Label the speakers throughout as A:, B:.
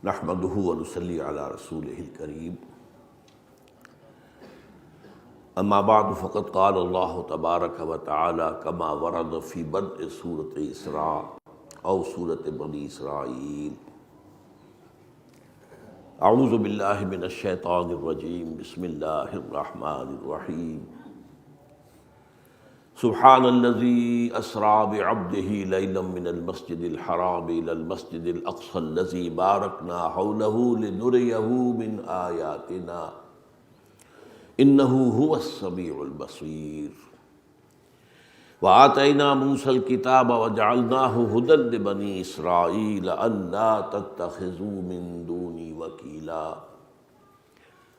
A: نحمده ونصلی علی رسولہ الکریم اما بعد فقد قال اللہ تبارک و تعالی کما ورد فی بدء سورۃ اسراء او سورۃ بنی اسرائیل اعوذ باللہ من الشیطان الرجیم بسم اللہ الرحمن الرحیم سبحان الذي اسرى بعبده ليلا من المسجد الحرام الى المسجد الاقصى الذي باركنا حوله لنريه من آياتنا انه هو السميع البصير وآتينا موسى الكتاب وجعلناه هدى لبني اسرائيل الا تتخذوا من دوني وكيلا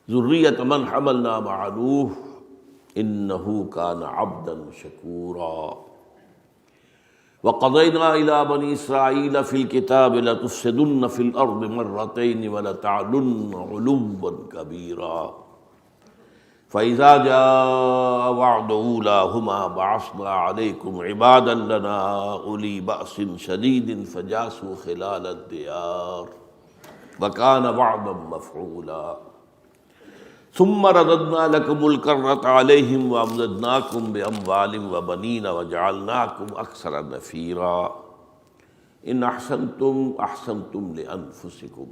A: ذرية من حملنا مع نوح انه كان عبدا شكورا وقضينا الى بني اسرائيل في الكتاب لتفسدن في الارض مرتين ولتعلن علوا كبيرا فاذا جاء وعد اولاهما بعثنا عليكم عبادا لنا اولي باس شديد فجاسوا خلال الديار وكان وعدا مفعولا ثم رددنا لكم الكرة عليهم وأمددناكم بأموال وبنين وجعلناكم أكثر نفيرا إن أحسنتم أحسنتم لأنفسكم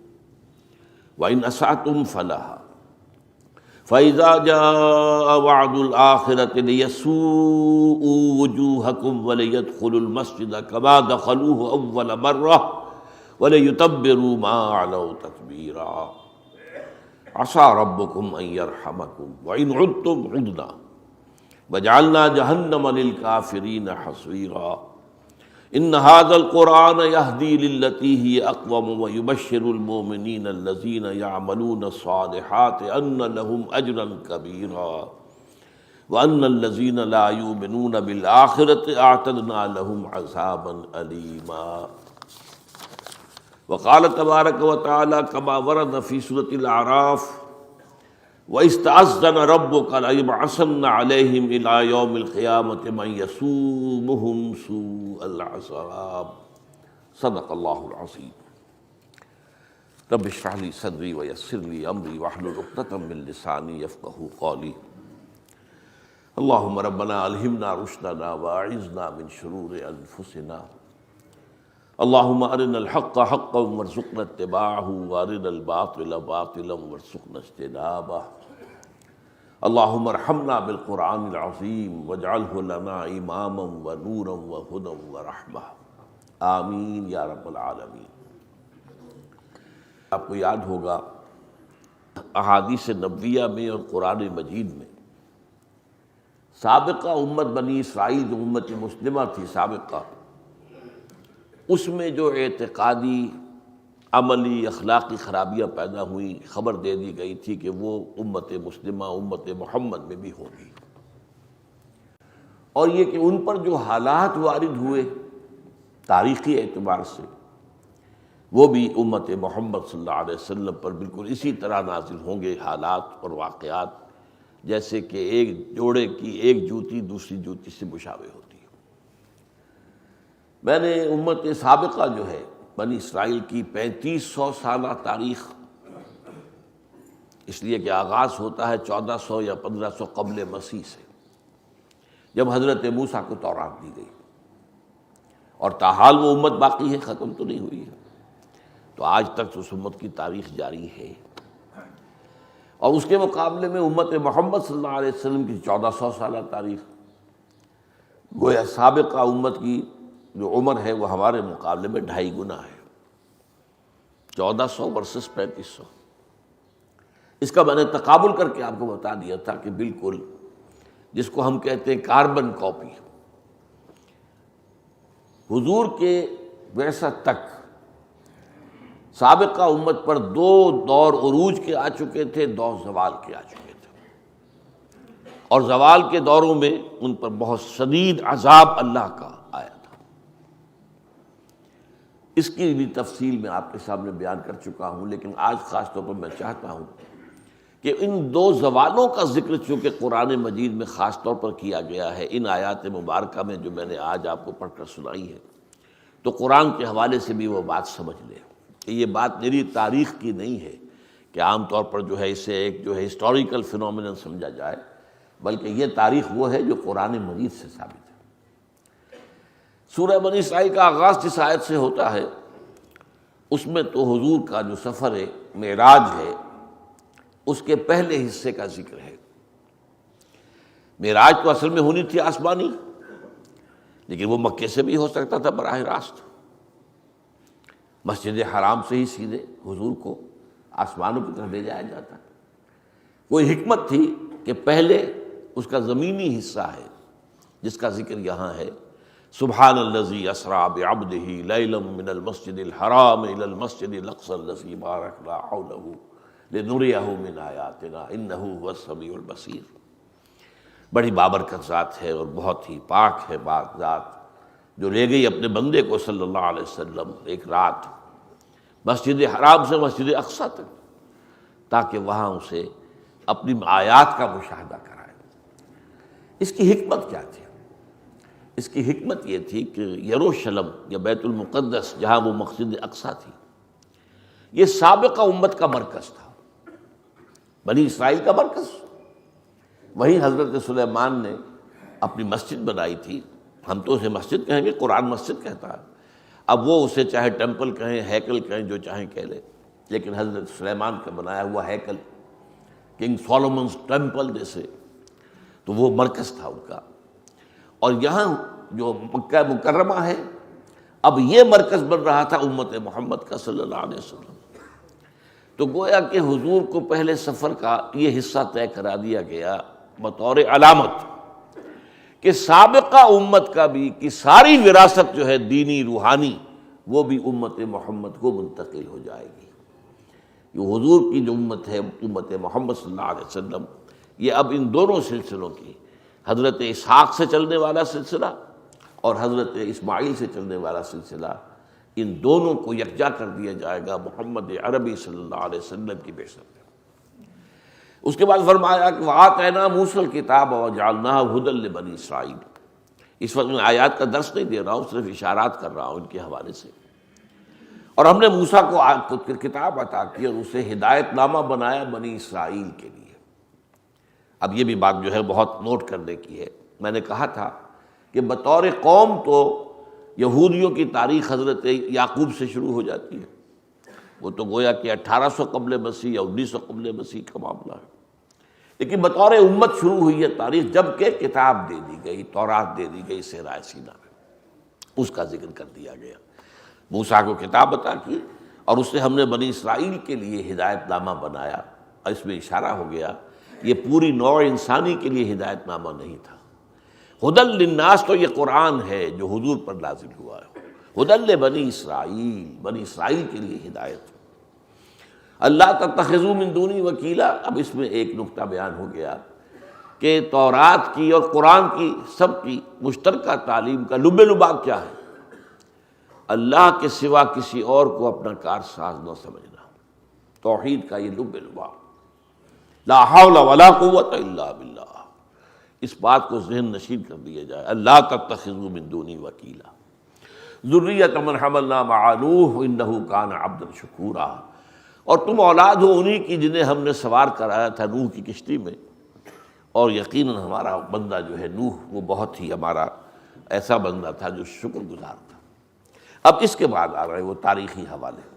A: وإن أسأتم فلها فإذا جاء وعد الآخرة ليسوءوا وجوهكم وليدخلوا المسجد كما دخلوه أول مرة وليتبروا ما علوا تتبيرا عسى ربكم ان يرحمكم وان عدتم عدنا وجعلنا جهنم للكافرين حصيرا ان هذا القرآن يهدي للتي هي اقوم ويبشر المؤمنين الذين يعملون الصالحات ان لهم اجرا كبيرا وان الذين لا يؤمنون بالآخرة اعتدنا لهم عذابا أليما وقال تبارک و تعالی کما ورد فی سورۃ الاعراف وَإِذْ تَأَذَّنَ رَبُّكَ لَيَبْعَثَنَّ عَلَيْهِمْ إِلَى يَوْمِ الْقِيَامَةِ مَن يَسُومُهُمْ سُوءَ الْعَذَابِ صدق اللہ العظیم رب اشرح لي صدری ویسر لي امری واحلل عقدۃ من لسانی یفقہوا قولی اللہم ربنا الہمنا رشدنا واعذنا من شرور انفسنا اللہم ارنا الحق حقا وارزقنا اتباعہ وارنا الباطل باطلا وارزقنا اجتنابہ اللہم ارحمنا بالقرآن العظیم واجعلہ لنا اماما ونورا وہدی ورحمہ آمین یا رب العالمین۔ آپ کو یاد ہوگا احادیث نبویہ میں اور قرآن مجید میں سابقہ امت بنی اسرائیل جو امت مسلمہ تھی سابقہ، اس میں جو اعتقادی عملی اخلاقی خرابیاں پیدا ہوئیں خبر دے دی گئی تھی کہ وہ امت مسلمہ امت محمد میں بھی ہوگی، اور یہ کہ ان پر جو حالات وارد ہوئے تاریخی اعتبار سے وہ بھی امت محمد صلی اللہ علیہ وسلم پر بالکل اسی طرح نازل ہوں گے حالات اور واقعات، جیسے کہ ایک جوڑے کی ایک جوتی دوسری جوتی سے مشابہ ہوتی ہے۔ میں نے امت سابقہ جو ہے بنی اسرائیل کی 3500 سالہ تاریخ، اس لیے کہ آغاز ہوتا ہے 1400 یا 1500 قبل مسیح سے، جب حضرت موسیٰ کو تورات دی گئی، اور تاحال وہ امت باقی ہے، ختم تو نہیں ہوئی ہے، تو آج تک اس امت کی تاریخ جاری ہے۔ اور اس کے مقابلے میں امت محمد صلی اللہ علیہ وسلم کی 1400 سالہ تاریخ، گویا سابقہ امت کی جو عمر ہے وہ ہمارے مقابلے میں 2.5 گنا ہے، 1400 ورسس 3500۔ اس کا میں نے تقابل کر کے آپ کو بتا دیا تھا کہ بالکل جس کو ہم کہتے ہیں کاربن کاپی، حضور کے بعثت تک سابقہ امت پر 2 دور عروج کے آ چکے تھے، 2 زوال کے آ چکے تھے، اور زوال کے دوروں میں ان پر بہت شدید عذاب اللہ کا آیا تھا۔ اس کی بھی تفصیل میں آپ کے سامنے بیان کر چکا ہوں، لیکن آج خاص طور پر میں چاہتا ہوں کہ ان 2 زوالوں کا ذکر چونکہ قرآن مجید میں خاص طور پر کیا گیا ہے، ان آیات مبارکہ میں جو میں نے آج آپ کو پڑھ کر سنائی ہے، تو قرآن کے حوالے سے بھی وہ بات سمجھ لیں۔ کہ یہ بات میری تاریخ کی نہیں ہے کہ عام طور پر جو ہے اسے ایک جو ہے ہسٹوریکل فینومینن سمجھا جائے، بلکہ یہ تاریخ وہ ہے جو قرآن مجید سے ثابت ہے۔ سورہ بنی اسرائیل کا آغاز جس آیت سے ہوتا ہے اس میں تو حضور کا جو سفر معراج ہے اس کے پہلے حصے کا ذکر ہے۔ معراج تو اصل میں ہونی تھی آسمانی، لیکن وہ مکے سے بھی ہو سکتا تھا براہ راست، مسجد حرام سے ہی سیدھے حضور کو آسمانوں کی طرف لے جایا جاتا۔ کوئی حکمت تھی کہ پہلے اس کا زمینی حصہ ہے جس کا ذکر یہاں ہے، سبحان الذی اسریٰ بعبدہ لیلا من المسجد الحرام الی المسجد الاقصی الذی بارکنا حولہ لنریہ من آیاتنا انہ هو السمیع البصیر۔ بڑی بابرکت ذات ہے اور بہت ہی پاک ہے پاک ذات جو لے گئی اپنے بندے کو صلی اللہ علیہ وسلم ایک رات مسجد حرام سے مسجد اقصی تک، تاکہ وہاں اسے اپنی آیات کا مشاہدہ کرائے۔ اس کی حکمت کیا تھی؟ اس کی حکمت یہ تھی کہ یروشلم یا بیت المقدس جہاں وہ مسجد اقصی تھی، یہ سابقہ امت کا مرکز تھا، بنی اسرائیل کا مرکز۔ وہیں حضرت سلیمان نے اپنی مسجد بنائی تھی، ہم تو اسے مسجد کہیں گے، قرآن مسجد کہتا ہے، اب وہ اسے چاہے ٹیمپل کہیں، ہیکل کہیں، جو چاہیں کہہ لیں، لیکن حضرت سلیمان کا بنایا ہوا ہیکل، کنگ سولومنز ٹیمپل جیسے، تو وہ مرکز تھا ان کا۔ اور یہاں جو مکہ مکرمہ ہے، اب یہ مرکز بن رہا تھا امت محمد کا صلی اللہ علیہ وسلم۔ تو گویا کہ حضور کو پہلے سفر کا یہ حصہ طے کرا دیا گیا بطور علامت کہ سابقہ امت کا بھی کی ساری وراثت جو ہے دینی روحانی وہ بھی امت محمد کو منتقل ہو جائے گی۔ یہ حضور کی جو امت ہے، امت محمد صلی اللہ علیہ وسلم، یہ اب ان دونوں سلسلوں کی، حضرت اسحاق سے چلنے والا سلسلہ اور حضرت اسماعیل سے چلنے والا سلسلہ، ان دونوں کو یکجا کر دیا جائے گا محمد عربی صلی اللہ علیہ وسلم کی بعثت میں۔ اس کے بعد فرمایا کہ وَآتَيْنَا مُوسَى الْكِتَابَ وَجَعَلْنَاهُ هُدًى لِبَنِي إِسرائیل۔ اس وقت میں آیات کا درس نہیں دے رہا ہوں، صرف اشارات کر رہا ہوں ان کے حوالے سے۔ اور ہم نے موسیٰ کو کتاب عطا کی اور اسے ہدایت نامہ بنایا بنی اسرائیل کے لیے۔ اب یہ بھی بات جو ہے بہت نوٹ کرنے کی ہے، میں نے کہا تھا کہ بطور قوم تو یہودیوں کی تاریخ حضرت یعقوب سے شروع ہو جاتی ہے، وہ تو گویا کہ 1800 قبل مسیح یا 1900 قبل مسیح کا معاملہ ہے، لیکن بطور امت شروع ہوئی ہے تاریخ جب کہ کتاب دے دی گئی، تورات دے دی گئی صحرا سینا میں، اس کا ذکر کر دیا گیا۔ موسیٰ کو کتاب عطا کی اور اس سے ہم نے بنی اسرائیل کے لیے ہدایت نامہ بنایا، اور اس میں اشارہ ہو گیا یہ پوری نوع انسانی کے لیے ہدایت نامہ نہیں تھا۔ ہدی للناس تو یہ قرآن ہے جو حضور پر نازل ہوا ہے، ہدی لبنی اسرائیل، بنی اسرائیل کے لیے ہدایت۔ اللہ تتخذوا من دونی وکیلا، اب اس میں ایک نقطہ بیان ہو گیا کہ تورات کی اور قرآن کی سب کی مشترکہ تعلیم کا لب لباب کیا ہے؟ اللہ کے سوا کسی اور کو اپنا کارساز نہ سمجھنا، توحید کا یہ لب لباب، لا حول ولا قوت الا باللہ، اس بات کو ذہن نشین کر دیا جائے۔ اللہ تتخذوا من دونی وکیلا ذریۃ من حملنا مع نوح انہ کان عبدا شکورا، اور تم اولاد ہو انہی کی جنہیں ہم نے سوار کرایا تھا نوح کی کشتی میں، اور یقیناً ہمارا بندہ جو ہے نوح وہ بہت ہی ہمارا ایسا بندہ تھا جو شکر گزار تھا۔ اب اس کے بعد آ رہے وہ تاریخی حوالے۔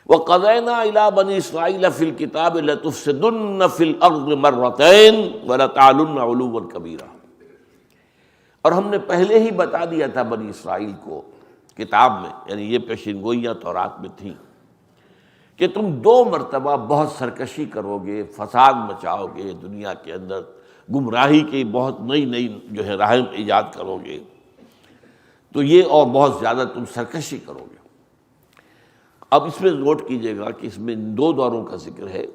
A: وَقَضَيْنَا إِلَىٰ بَنِي إِسْرَائِيلَ فِي الْكِتَابِ لَتُفْسِدُنَّ فِي الْأَرْضِ مَرَّتَيْنِ وَلَتَعْلُنَّ عُلُوًّا كَبِيرًا، اور ہم نے پہلے ہی بتا دیا تھا بنی اسرائیل کو کتاب میں، یعنی یہ پیشین گوئیاں تورات میں تھیں، کہ تم 2 مرتبہ بہت سرکشی کرو گے، فساد مچاؤ گے، دنیا کے اندر گمراہی کی بہت نئی نئی جو ہے راہیں ایجاد کرو گے، تو یہ اور بہت زیادہ تم سرکشی کرو گے۔ اب اس میں نوٹ کیجئے گا کہ اس میں 2 دوروں کا ذکر ہے،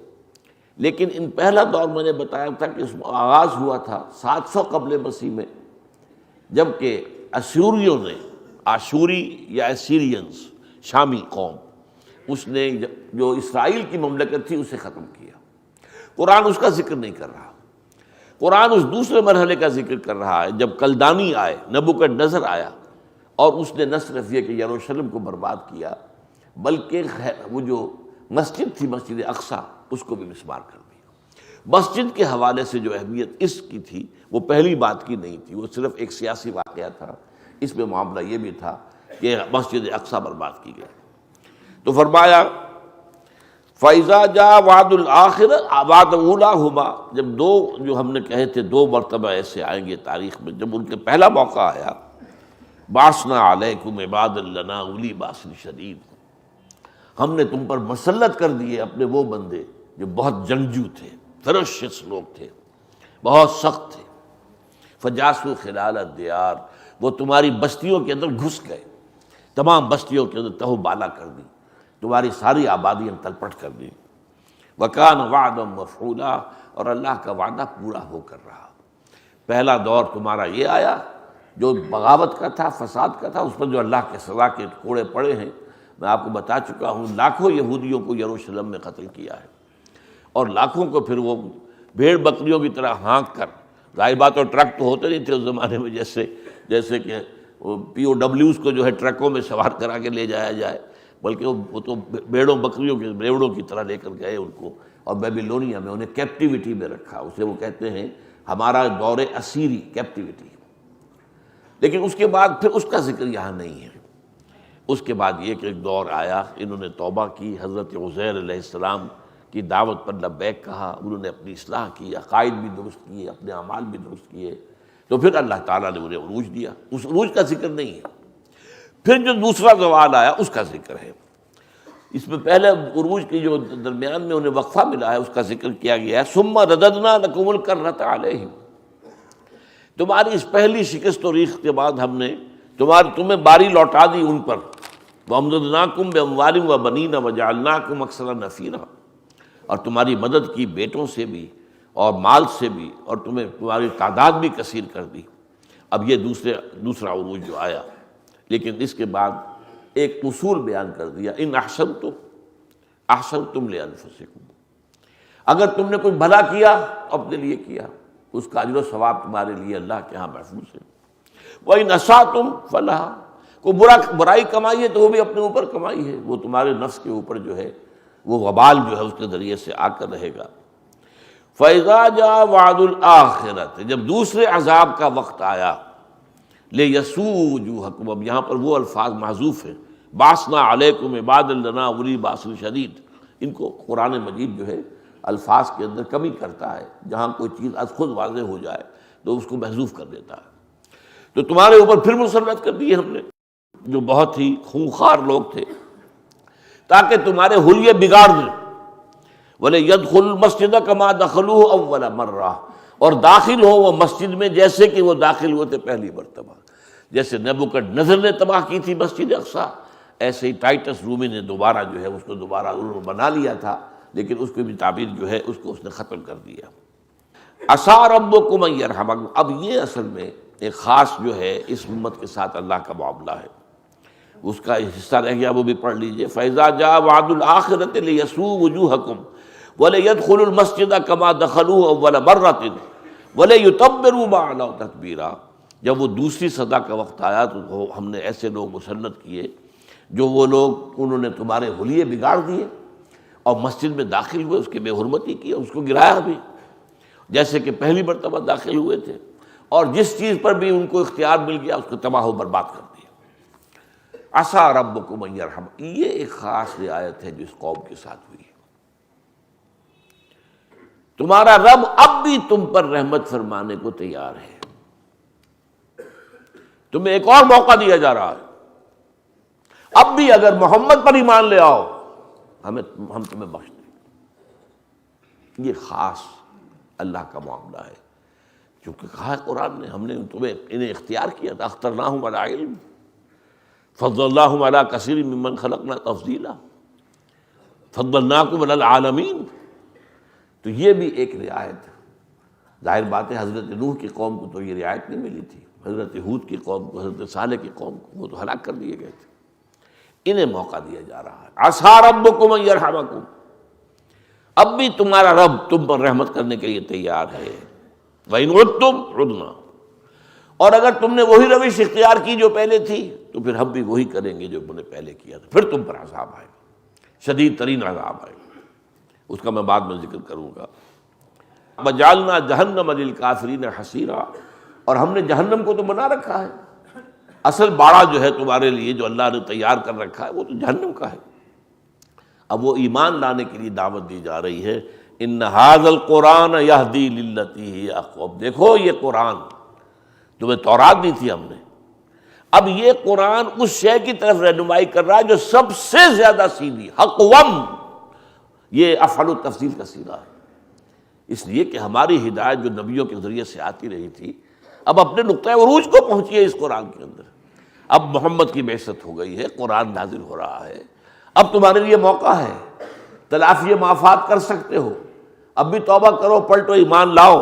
A: لیکن ان پہلا دور میں نے بتایا تھا کہ اس میں آغاز ہوا تھا 700 قبل مسیح میں، جبکہ اسوریوں نے، آشوری یا اسیرینز شامی قوم، اس نے جو اسرائیل کی مملکت تھی اسے ختم کیا۔ قرآن اس کا ذکر نہیں کر رہا، قرآن اس دوسرے مرحلے کا ذکر کر رہا ہے جب کلدانی آئے، نبوکدنضر آیا، اور اس نے نہ صرف یہ کہ یروشلم کو برباد کیا بلکہ وہ جو مسجد تھی مسجد اقصیٰ اس کو بھی مسمار کر دیا۔ مسجد کے حوالے سے جو اہمیت اس کی تھی وہ پہلی بات کی نہیں تھی، وہ صرف ایک سیاسی واقعہ تھا، اس میں معاملہ یہ بھی تھا کہ مسجد اقصیٰ برباد کی گئی۔ تو فرمایا فَإِذَا جَاءَ وَعْدُ الْآخِرَةِ وَعْدُ أُولَاهُمَا، جب دو جو ہم نے کہے تھے دو مرتبہ ایسے آئیں گے تاریخ میں، جب ان کے پہلا موقع آیا بَعَثْنَا عَلَيْكُمْ عِبَادًا لَنَا أُولِي بَأْسٍ شَدِيدٍ، ہم نے تم پر مسلط کر دیے اپنے وہ بندے جو بہت جنگجو تھے، فرشس لوگ تھے، بہت سخت تھے۔ فجاسو خلال الدیار، وہ تمہاری بستیوں کے اندر گھس گئے، تمام بستیوں کے اندر تہو بالا کر دی، تمہاری ساری آبادیاں تلپٹ کر دی۔ وکان وعدا مفعولا، اور اللہ کا وعدہ پورا ہو کر رہا۔ پہلا دور تمہارا یہ آیا جو بغاوت کا تھا، فساد کا تھا، اس پر جو اللہ کے سزا کے کوڑے پڑے ہیں، میں آپ کو بتا چکا ہوں، لاکھوں یہودیوں کو یروشلم میں قتل کیا ہے، اور لاکھوں کو پھر وہ بھیڑ بکریوں کی طرح ہانک کر، ظاہر بات، اور ٹرک تو ہوتے نہیں تھے اس زمانے میں جیسے کہ پی او ڈبلیوز کو جو ہے ٹرکوں میں سوار کرا کے لے جایا جائے، بلکہ وہ تو بھیڑوں بکریوں کے ریوڑوں کی طرح لے کر گئے ان کو، اور بیبیلونیا میں انہیں کیپٹیوٹی میں رکھا، اسے وہ کہتے ہیں ہمارا دور اسیری کیپٹیوٹی۔ لیکن اس کے بعد پھر اس کا ذکر یہاں نہیں ہے۔ اس کے بعد یہ کہ ایک دور آیا، انہوں نے توبہ کی، حضرت عزیر علیہ السلام کی دعوت پر لبیک کہا، انہوں نے اپنی اصلاح کی، عقائد بھی درست کیے، اپنے اعمال بھی درست کیے، تو پھر اللہ تعالیٰ نے انہیں عروج دیا۔ اس عروج کا ذکر نہیں ہے۔ پھر جو دوسرا زوال آیا اس کا ذکر ہے۔ اس میں پہلے عروج کی جو درمیان میں انہیں وقفہ ملا ہے اس کا ذکر کیا گیا ہے، ثم رددنا لکم الکرۃ علیہم، تمہاری اس پہلی شکست و ریخت کے بعد ہم نے تمہیں باری لوٹا دی ان پر، وَأَمْدَدْنَاكُمْ بِأَمْوَالٍ وَبَنِينَ وَجَعَلْنَاكُمْ أَكْثَرَ نَفِيرًا، اور تمہاری مدد کی بیٹوں سے بھی اور مال سے بھی، اور تمہاری تعداد بھی کثیر کر دی۔ اب یہ دوسرا عروج جو آیا، لیکن اس کے بعد ایک اصول بیان کر دیا، ان احسنتم احسنتم لانفسکم، اگر تم نے کچھ بھلا کیا اپنے لیے کیا، اس کا اجر و ثواب تمہارے لیے اللہ کے ہاں محفوظ ہے۔ وَإِنْ أَسَأْتُمْ فَلَهَا، کوئی برائی کمائی ہے تو وہ بھی اپنے اوپر کمائی ہے، وہ تمہارے نفس کے اوپر جو ہے وہ وبال جو ہے اس کے ذریعے سے آ کر رہے گا۔ فَإِذَا جَاءَ وَعْدُ الْآخِرَةِ، جب دوسرے عذاب کا وقت آیا، لِيَسُوءُ وُجُوهَكُمْ، اب یہاں پر وہ الفاظ محذوف ہیں، بَعَثْنَا عَلَيْكُمْ عِبَادًا لَنَا أُولِي بَأْسٍ شَدِيدٍ، ان کو قرآن مجید جو ہے الفاظ کے اندر کمی کرتا ہے، جہاں کوئی چیز از خود واضح ہو جائے تو اس کو محذوف کر دیتا ہے۔ تو تمہارے اوپر پھر مسلط کر دیے ہم نے جو بہت ہی خونخوار لوگ تھے، تاکہ تمہارے حلیے بگاڑ دیں۔ وَلْيَدْخُلُوا الْمَسْجِدَ كَمَا دَخَلُوهُ أَوَّلَ مَرَّةٍ، اور داخل ہو وہ مسجد میں جیسے کہ وہ داخل ہوئے تھے پہلی مرتبہ۔ جیسے نبوکدنضر نے تباہ کی تھی مسجد اقصیٰ، ایسے ہی ٹائٹس رومی نے دوبارہ جو ہے اس کو دوبارہ انہوں نے بنا لیا تھا، لیکن اس کی بھی تعبیر جو ہے اس کو اس نے ختم کر دیا۔ عسیٰ ربکم ان یرحمکم، اب یہ اصل میں ایک خاص جو ہے اس امت کے ساتھ اللہ کا معاملہ ہے، اس کا حصہ رہ گیا، وہ بھی پڑھ لیجئے۔ فَإِذَا جَاءَ وَعْدُ الْآخِرَةِ لِيَسُوءُ وُجُوهَكُمْ وَلِيَدْخُلُوا الْمَسْجِدَ كَمَا دَخَلُوهُ أَوَّلَ مَرَّةٍ وَلِيُتَبِّرُوا مَا عَلَوْا تَتْبِيرًا، جب وہ دوسری صدا کا وقت آیا تو ہم نے ایسے لوگ مسلط کیے جو وہ لوگ انہوں نے تمہارے حلیے بگاڑ دیے اور مسجد میں داخل ہوئے، اس کی بے حرمتی کی، اس کو گرایا بھی جیسے کہ پہلی مرتبہ داخل ہوئے تھے، اور جس چیز پر بھی ان کو اختیار مل گیا اس کو تباہ و برباد کر دیا۔ عسیٰ ربکم ان یرحم، یہ ایک خاص رعایت ہے جو اس قوم کے ساتھ ہوئی ہے۔ تمہارا رب اب بھی تم پر رحمت فرمانے کو تیار ہے، تمہیں ایک اور موقع دیا جا رہا ہے، اب بھی اگر محمد پر ایمان لے آؤ ہم تمہیں بخش دیں۔ یہ خاص اللہ کا معاملہ ہے، چونکہ کہا ہے قرآن نے ہم نے انہیں اختیار کیا تھا، اخترناہم علی علم فضلناہم علی کثیر ممن خلقنا تفضیلا فضلناکم علی العالمین۔ تو یہ بھی ایک رعایت ہے۔ ظاہر بات ہے حضرت نوح کی قوم کو تو یہ رعایت نہیں ملی تھی، حضرت ہود کی قوم کو، حضرت صالح کی قوم کو، وہ تو ہلاک کر دیے گئے تھے، انہیں موقع دیا جا رہا ہے۔ عسیٰ ربکم ان یرحمکم، اب بھی تمہارا رب تم پر رحمت کرنے کے لیے تیار ہے۔ وَإِنْ عُدْتُمْ عُدْنَا، اور اگر تم نے وہی روش اختیار کی جو پہلے تھی تو پھر ہم بھی وہی کریں گے جو انہوں نے پہلے کیا تھا، پھر تم پر عذاب آئے گا، شدید ترین عذاب آئے گا، اس کا میں بعد میں ذکر کروں گا۔ وجعلنا جہنم للکافرین حصیرا، اور ہم نے جہنم کو تو بنا رکھا ہے، اصل باڑہ جو ہے تمہارے لیے جو اللہ نے تیار کر رکھا ہے وہ تو جہنم کا ہے۔ اب وہ ایمان لانے کے لیے دعوت دی جا رہی ہے، ان ھذا القرآن یہدی للتی ہی اقوم، دیکھو یہ قرآن تمہیں تورات دی تھی ہم نے، اب یہ قرآن اس شے کی طرف رہنمائی کر رہا ہے جو سب سے زیادہ سیدھی، اقوم، یہ افعل التفضیل کا صیغہ ہے، اس لیے کہ ہماری ہدایت جو نبیوں کے ذریعے سے آتی رہی تھی اب اپنے نقطۂ عروج کو پہنچی ہے اس قرآن کے اندر، اب محمد کی بعثت ہو گئی ہے، قرآن نازل ہو رہا ہے، اب تمہارے لیے موقع ہے، تلافی معافات کر سکتے ہو، اب بھی توبہ کرو، پلٹو، ایمان لاؤ۔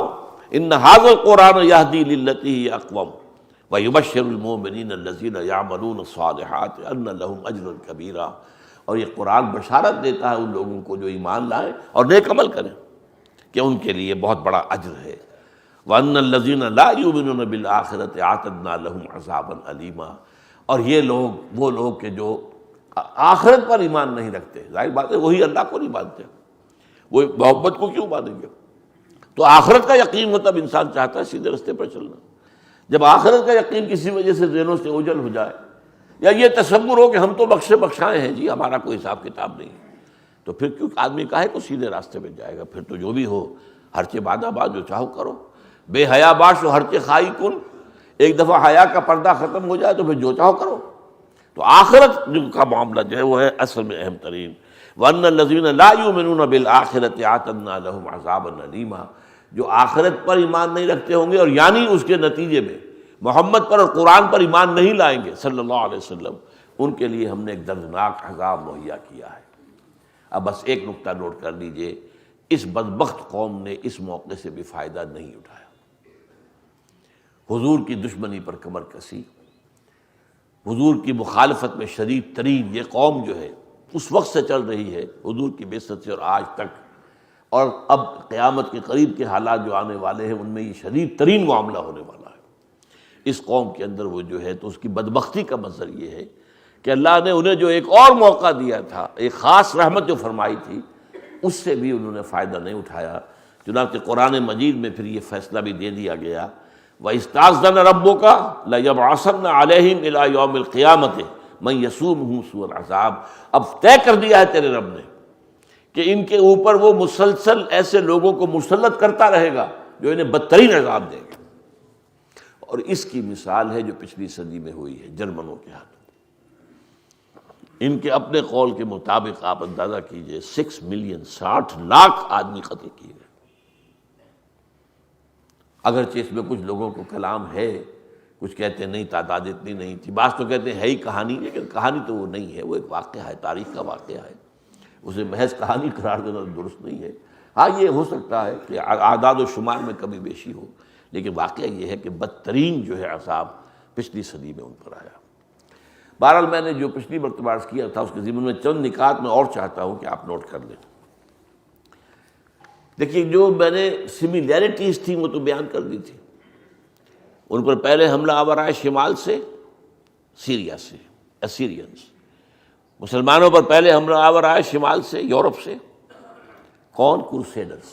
A: ان ھذا القرآن یہدی للتی ہی اقوم ویبشر المؤمنین الذین یعملون الصالحات ان لہم اجرا کبیرا، اور یہ قرآن بشارت دیتا ہے ان لوگوں کو جو ایمان لائیں اور نیک عمل کریں کہ ان کے لیے بہت بڑا اجر ہے۔ وَأَنَّ الَّذِينَ لَا يُؤْمِنُونَ بِالْآخِرَةِ أَعْتَدْنَا لَهُمْ عَذَابًا أَلِيمًا، اور یہ لوگ، وہ لوگ کہ جو آخرت پر ایمان نہیں رکھتے، ظاہر بات ہے وہی اللہ کو نہیں مانتے، وہ محبت کو کیوں مانیں گے؟ تو آخرت کا یقین ہو تب انسان چاہتا ہے سیدھے رستے پر چلنا۔ جب آخرت کا یقین کسی وجہ سے ذہنوں سے اوجھل ہو جائے، یا یہ تصور ہو کہ ہم تو بخشے بخشائے ہیں جی، ہمارا کوئی حساب کتاب نہیں، تو پھر کیوں آدمی کاہے کو سیدھے راستے پہ جائے گا؟ پھر تو جو بھی ہو، ہرچے بادہ باد، جو چاہو کرو، بے حیا باش و ہرچے خائی کن، ایک دفعہ حیا کا پردہ ختم ہو جائے تو پھر جو چاہو کرو۔ تو آخرت کا معاملہ جو ہے وہ ہے اصل میں اہم ترین۔ وَأَنَّ الَّذِينَ لَا يُؤْمِنُونَ بِالْآخِرَةِ أَعْتَدْنَا لَهُمْ عَذَابًا أَلِيمًا، جو آخرت پر ایمان نہیں رکھتے ہوں گے، اور یعنی اس کے نتیجے میں محمد پر اور قرآن پر ایمان نہیں لائیں گے صلی اللہ علیہ وسلم، ان کے لیے ہم نے ایک دردناک عذاب مہیا کیا ہے۔ اب بس ایک نقطہ نوٹ کر لیجئے، اس بدبخت قوم نے اس موقع سے بھی فائدہ نہیں اٹھایا، حضور کی دشمنی پر کمر کسی، حضور کی مخالفت میں شدید ترین یہ قوم جو ہے اس وقت سے چل رہی ہے حضور کی بعثت سے اور آج تک، اور اب قیامت کے قریب کے حالات جو آنے والے ہیں ان میں یہ شدید ترین معاملہ ہونے والا ہے۔ اس قوم کے اندر وہ جو ہے تو اس کی بدبختی کا منظر یہ ہے کہ اللہ نے انہیں جو ایک اور موقع دیا تھا، ایک خاص رحمت جو فرمائی تھی، اس سے بھی انہوں نے فائدہ نہیں اٹھایا۔ چنانچہ قرآن مجید میں پھر یہ فیصلہ بھی دے دیا گیا، وَإِسْتَأْذَنَ رَبُّكَ لَيَبْعَثَنَّ عَلَيْهِمْ إِلَىٰ يَوْمِ الْقِيَامَةِ مَن يَسُومُهُمْ سُوءَ الْعَذَابِ، اب طے کر دیا ہے تیرے رب نے کہ ان کے اوپر وہ مسلسل ایسے لوگوں کو مسلط کرتا رہے گا جو انہیں بدترین عذاب دے گا، اور اس کی مثال ہے جو پچھلی صدی میں ہوئی ہے جرمنوں کے ہاتھوں۔ ان کے اپنے قول کے مطابق آپ اندازہ کیجئے 6 ملین، 60 لاکھ آدمی قتل کیے گئے۔ اگرچہ اس میں کچھ لوگوں کو کلام ہے، کچھ کہتے ہیں نہیں تعداد اتنی نہیں تھی، بعض تو کہتے ہیں ہے ہی کہانی، لیکن کہانی تو وہ نہیں ہے، وہ ایک واقعہ ہے، تاریخ کا واقعہ ہے، اسے محض کہانی قرار دینا درست نہیں ہے۔ ہاں یہ ہو سکتا ہے کہ اعداد و شمار میں کمی بیشی ہو، لیکن واقعہ یہ ہے کہ بدترین جو ہے عذاب پچھلی صدی میں ان پر آیا۔ بہرحال میں نے جو پچھلی مرتبہ عرض کیا تھا اس کے ضمن میں چند نکات میں اور چاہتا ہوں کہ آپ نوٹ کر لیں۔ دیکھیے جو میں نے سملیرٹیز تھیں وہ تو بیان کر دی تھی، ان پر پہلے حملہ آور آئے شمال سے، سیریا سے، اسیرینز، مسلمانوں پر پہلے حملہ آور آئے شمال سے، یورپ سے، کون؟ کروسیڈرز۔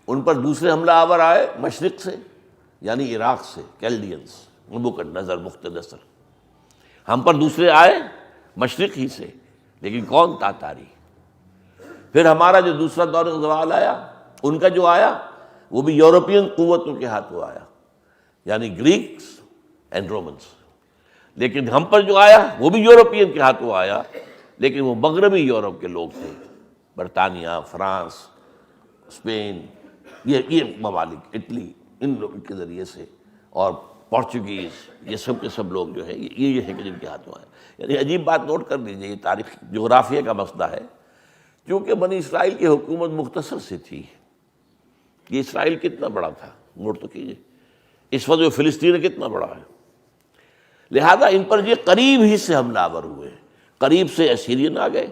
A: ان پر دوسرے حملہ آور آئے مشرق سے، یعنی عراق سے، کیلڈینز، نبوکدنضر، بختنصر۔ ہم پر دوسرے آئے مشرق ہی سے، لیکن کون؟ تاتاری۔ پھر ہمارا جو دوسرا دور زوال آیا، ان کا جو آیا وہ بھی یورپین قوتوں کے ہاتھوں آیا، یعنی گریکس اینڈ رومنس۔ لیکن ہم پر جو آیا وہ بھی یورپین کے ہاتھوں آیا، لیکن وہ مغربی یورپ کے لوگ تھے، برطانیہ، فرانس، اسپین، یہ ممالک، اٹلی، ان لوگوں کے ذریعے سے، اور پورچوگیز، یہ سب کے سب لوگ جو ہیں یہ ہے کہ جن کے ہاتھوں آئے۔ یعنی عجیب بات نوٹ کر لیجیے، یہ تاریخ جغرافیہ کا مسئلہ ہے، کیونکہ بنی اسرائیل کی حکومت مختصر سی تھی۔ یہ اسرائیل کتنا بڑا تھا نوٹ تو کیجیے، اس وقت جو فلسطین کتنا بڑا ہے، لہذا ان پر یہ قریب ہی سے حملہ آور ہوئے، قریب سے اسیرین آ گئے،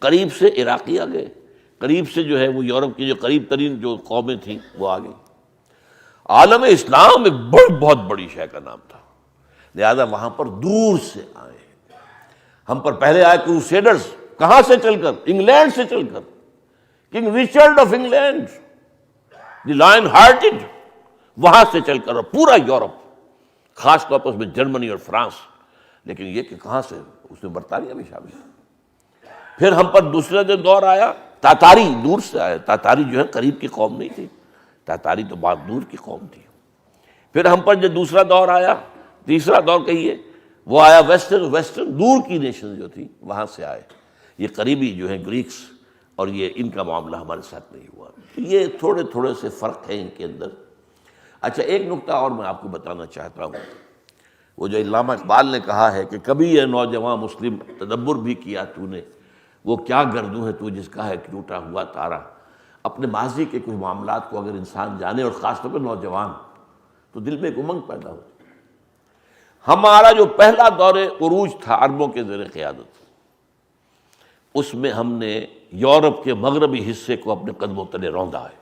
A: قریب سے عراقی آ گئے، قریب سے جو ہے وہ یورپ کی جو قریب ترین جو قومیں تھیں وہ آ گئی۔ عالم اسلام ایک بہت بڑی شے کا نام تھا، لہذا وہاں پر دور سے آئے ہیں. ہم پر پہلے آئے کروسیڈرز. کہاں سے چل کر؟ انگلینڈ سے چل کر. King Richard of England, the line hearted, وہاں سے چل کر، اور پورا یورپ، خاص طور پر اس میں جرمنی اور فرانس. لیکن یہ کہ کہاں سے؟ اس میں برطانیہ بھی شامل ہے. پھر ہم پر دوسرا جو دور آیا، تاتاری دور سے آئے. تاتاری جو ہے قریب کی قوم نہیں تھی، تاتاری تو بہت دور کی قوم تھی. پھر ہم پر جو دوسرا دور آیا، تیسرا دور کہیے، وہ آیا ویسٹرن دور کی نیشن جو تھی وہاں سے آئے. یہ قریبی جو ہے گریکس، اور یہ ان کا معاملہ ہمارے ساتھ نہیں ہوا. تو یہ تھوڑے تھوڑے سے فرق ہیں ان کے اندر. اچھا، ایک نکتہ اور میں آپ کو بتانا چاہتا ہوں. وہ جو علامہ اقبال نے کہا ہے کہ کبھی یہ نوجوان مسلم تدبر بھی کیا تو نے، وہ کیا گردوں ہے تو جس کا ہے ٹوٹا ہوا تارا. اپنے ماضی کے کچھ معاملات کو اگر انسان جانے، اور خاص طور پہ نوجوان، تو دل میں ایک امنگ پیدا ہوتی. ہمارا جو پہلا دور عروج تھا عربوں کے زیر قیادت، اس میں ہم نے یورپ کے مغربی حصے کو اپنے قدموں تلے روندا ہے.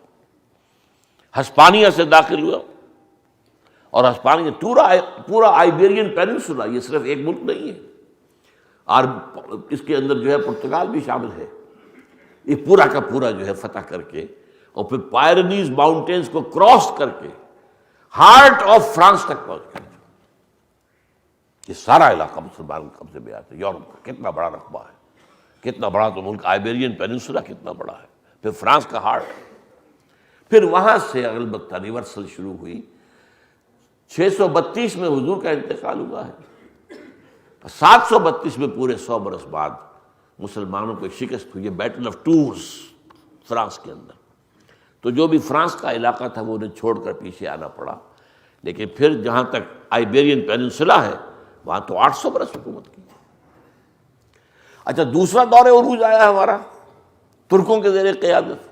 A: ہسپانیہ سے داخل ہوا، اور ہسپانیہ پورا آئیبیرین پیننسولا، یہ صرف ایک ملک نہیں ہے، اور اس کے اندر جو ہے پرتگال بھی شامل ہے. یہ پورا کا پورا جو ہے فتح کر کے، اور پھر پائرنیز ماؤنٹینز کو کراس کر کے ہارٹ آف فرانس تک پہنچ گئے. یہ سارا علاقہ مسلمان کے قبضے میں آتا ہے. یورپ کا کتنا بڑا رقبہ ہے، کتنا بڑا تو ملک آئیبیرین پیننسولا کتنا بڑا ہے. پھر فرانس کا ہارٹ. پھر وہاں سے البتہ ریورسل شروع ہوئی. 632 میں حضور کا انتقال ہوا ہے. 732 میں پورے 100 برس بعد مسلمانوں کو شکست ہوئی ہے، بیٹل آف ٹورس فرانس کے اندر. تو جو بھی فرانس کا علاقہ تھا وہ انہیں چھوڑ کر پیچھے آنا پڑا. لیکن پھر جہاں تک آئیبیرین پیننسولا ہے وہاں تو 800 برس حکومت کی. اچھا، دوسرا دور عروج آیا ہمارا ترکوں کے زیر قیادت.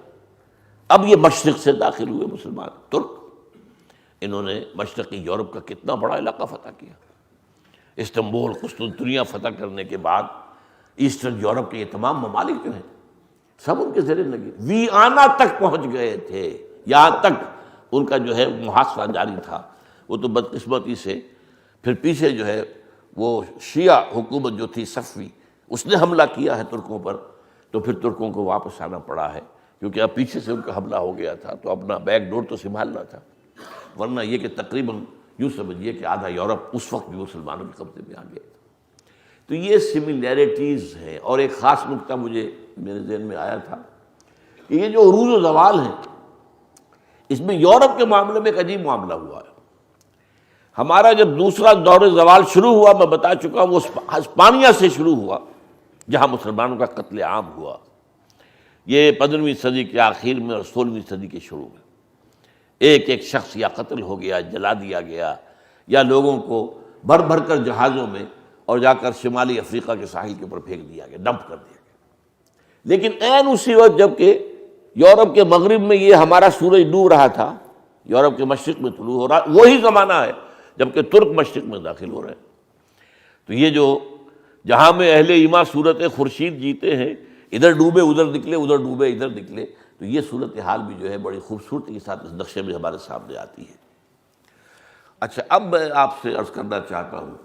A: اب یہ مشرق سے داخل ہوئے مسلمان ترک. انہوں نے مشرقی یورپ کا کتنا بڑا علاقہ فتح کیا. استنبول، قسطنطنیہ فتح کرنے کے بعد ایسٹرن یورپ کے یہ تمام ممالک جو ہیں سب ان کے زیر لگے. ویانا تک پہنچ گئے تھے، یہاں تک ان کا جو ہے محاصرہ جاری تھا. وہ تو بدقسمتی سے پھر پیچھے جو ہے وہ شیعہ حکومت جو تھی صفوی، اس نے حملہ کیا ہے ترکوں پر. تو پھر ترکوں کو واپس آنا پڑا ہے، کیونکہ اب پیچھے سے ان کا حملہ ہو گیا تھا تو اپنا بیک ڈور تو سنبھالنا تھا. ورنہ یہ کہ تقریباً یوں سمجھیے کہ آدھا یورپ اس وقت بھی مسلمانوں کے قبضے میں آ گیا تھا. تو یہ سملیرٹیز ہیں. اور ایک خاص نکتہ مجھے میرے ذہن میں آیا تھا کہ یہ جو عروج و زوال ہیں، اس میں یورپ کے معاملے میں ایک عجیب معاملہ ہوا ہے. ہمارا جب دوسرا دور زوال شروع ہوا، میں بتا چکا ہوں، وہ ہسپانیہ سے شروع ہوا جہاں مسلمانوں کا قتل عام ہوا. یہ 15ویں صدی کے آخر میں اور 16ویں صدی کے شروع میں ایک ایک شخص یا قتل ہو گیا، جلا دیا گیا، یا لوگوں کو بھر بھر کر جہازوں میں اور جا کر شمالی افریقہ کے ساحل کے اوپر پھینک دیا گیا، ڈمپ کر دیا گیا. لیکن عین اسی وقت جب کہ یورپ کے مغرب میں یہ ہمارا سورج ڈوب رہا تھا، یورپ کے مشرق میں طلوع ہو رہا، وہی زمانہ ہے جبکہ ترک مشرق میں داخل ہو رہے ہیں. تو یہ جو جہاں میں اہل ایمان صورت خورشید جیتے ہیں، ادھر ڈوبے ادھر نکلے، ادھر ڈوبے ادھر نکلے، تو یہ صورتحال بھی جو ہے بڑی خوبصورتی کے ساتھ اس نقشے میں ہمارے سامنے آتی ہے. اچھا، اب میں آپ سے عرض کرنا چاہتا ہوں،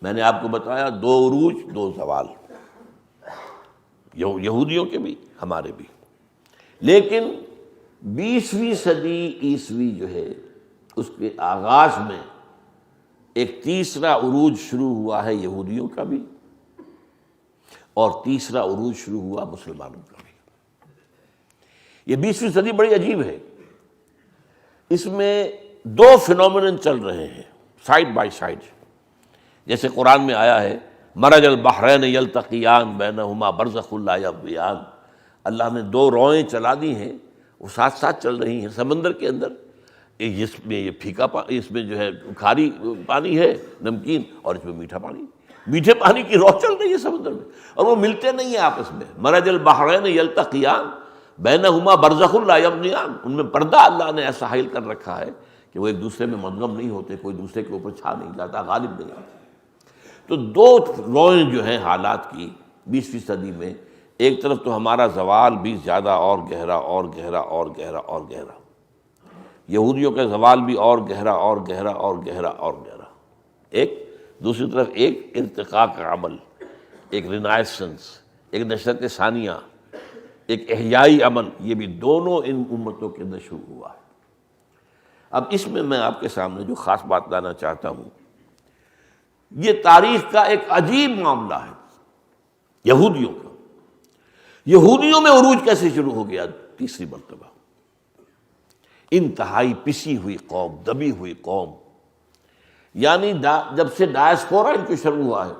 A: میں نے آپ کو بتایا 2 عروج 2 زوال، یہودیوں کے بھی ہمارے بھی. لیکن 20ویں صدی عیسوی جو ہے اس کے آغاز میں ایک تیسرا عروج شروع ہوا ہے یہودیوں کا بھی، اور تیسرا عروج شروع ہوا مسلمانوں کا بھی. یہ 20ویں صدی بڑی عجیب ہے. اس میں 2 فینومینن چل رہے ہیں سائڈ بائی سائڈ. جیسے قرآن میں آیا ہے، مرج البحرین یلتقیان بینہما برزخ لا یبغیان. اللہ نے 2 روئیں چلا دی ہیں، وہ ساتھ ساتھ چل رہی ہیں سمندر کے اندر. جس میں یہ پھیکا پانی، اس میں جو ہے کھاری پانی ہے نمکین، اور اس میں میٹھا پانی. میٹھے پانی کی رو چل رہی ہے سمندر میں، اور وہ ملتے نہیں ہیں آپس میں. مرج البحرین یلتقیان بینہما برزخ لا یبغیان. ان میں پردہ اللہ نے ایسا حائل کر رکھا ہے کہ وہ ایک دوسرے میں منغم نہیں ہوتے، کوئی دوسرے کے اوپر چھا نہیں جاتا، غالب نہیں آتا. تو 2 روئیں جو ہیں حالات کی 20ویں صدی میں، ایک طرف تو ہمارا زوال بھی زیادہ اور گہرا اور گہرا اور گہرا اور گہرا، یہودیوں کا زوال بھی اور گہرا اور گہرا اور گہرا اور گہرا. ایک دوسری طرف ایک ارتقاء کا عمل، ایک رینائسنس، ایک نشرت ثانیہ، ایک احیائی عمل، یہ بھی دونوں ان امتوں کے اندر شروع ہوا ہے۔ اب اس میں آپ کے سامنے جو خاص بات لانا چاہتا ہوں، یہ تاریخ کا ایک عجیب معاملہ ہے یہودیوں کا۔ یہودیوں میں عروج کیسے شروع ہو گیا؟ تیسری مرتبہ، انتہائی پسی ہوئی قوم، دبی ہوئی قوم، یعنی جب سے ڈائسپورا ان کو شروع ہوا ہے،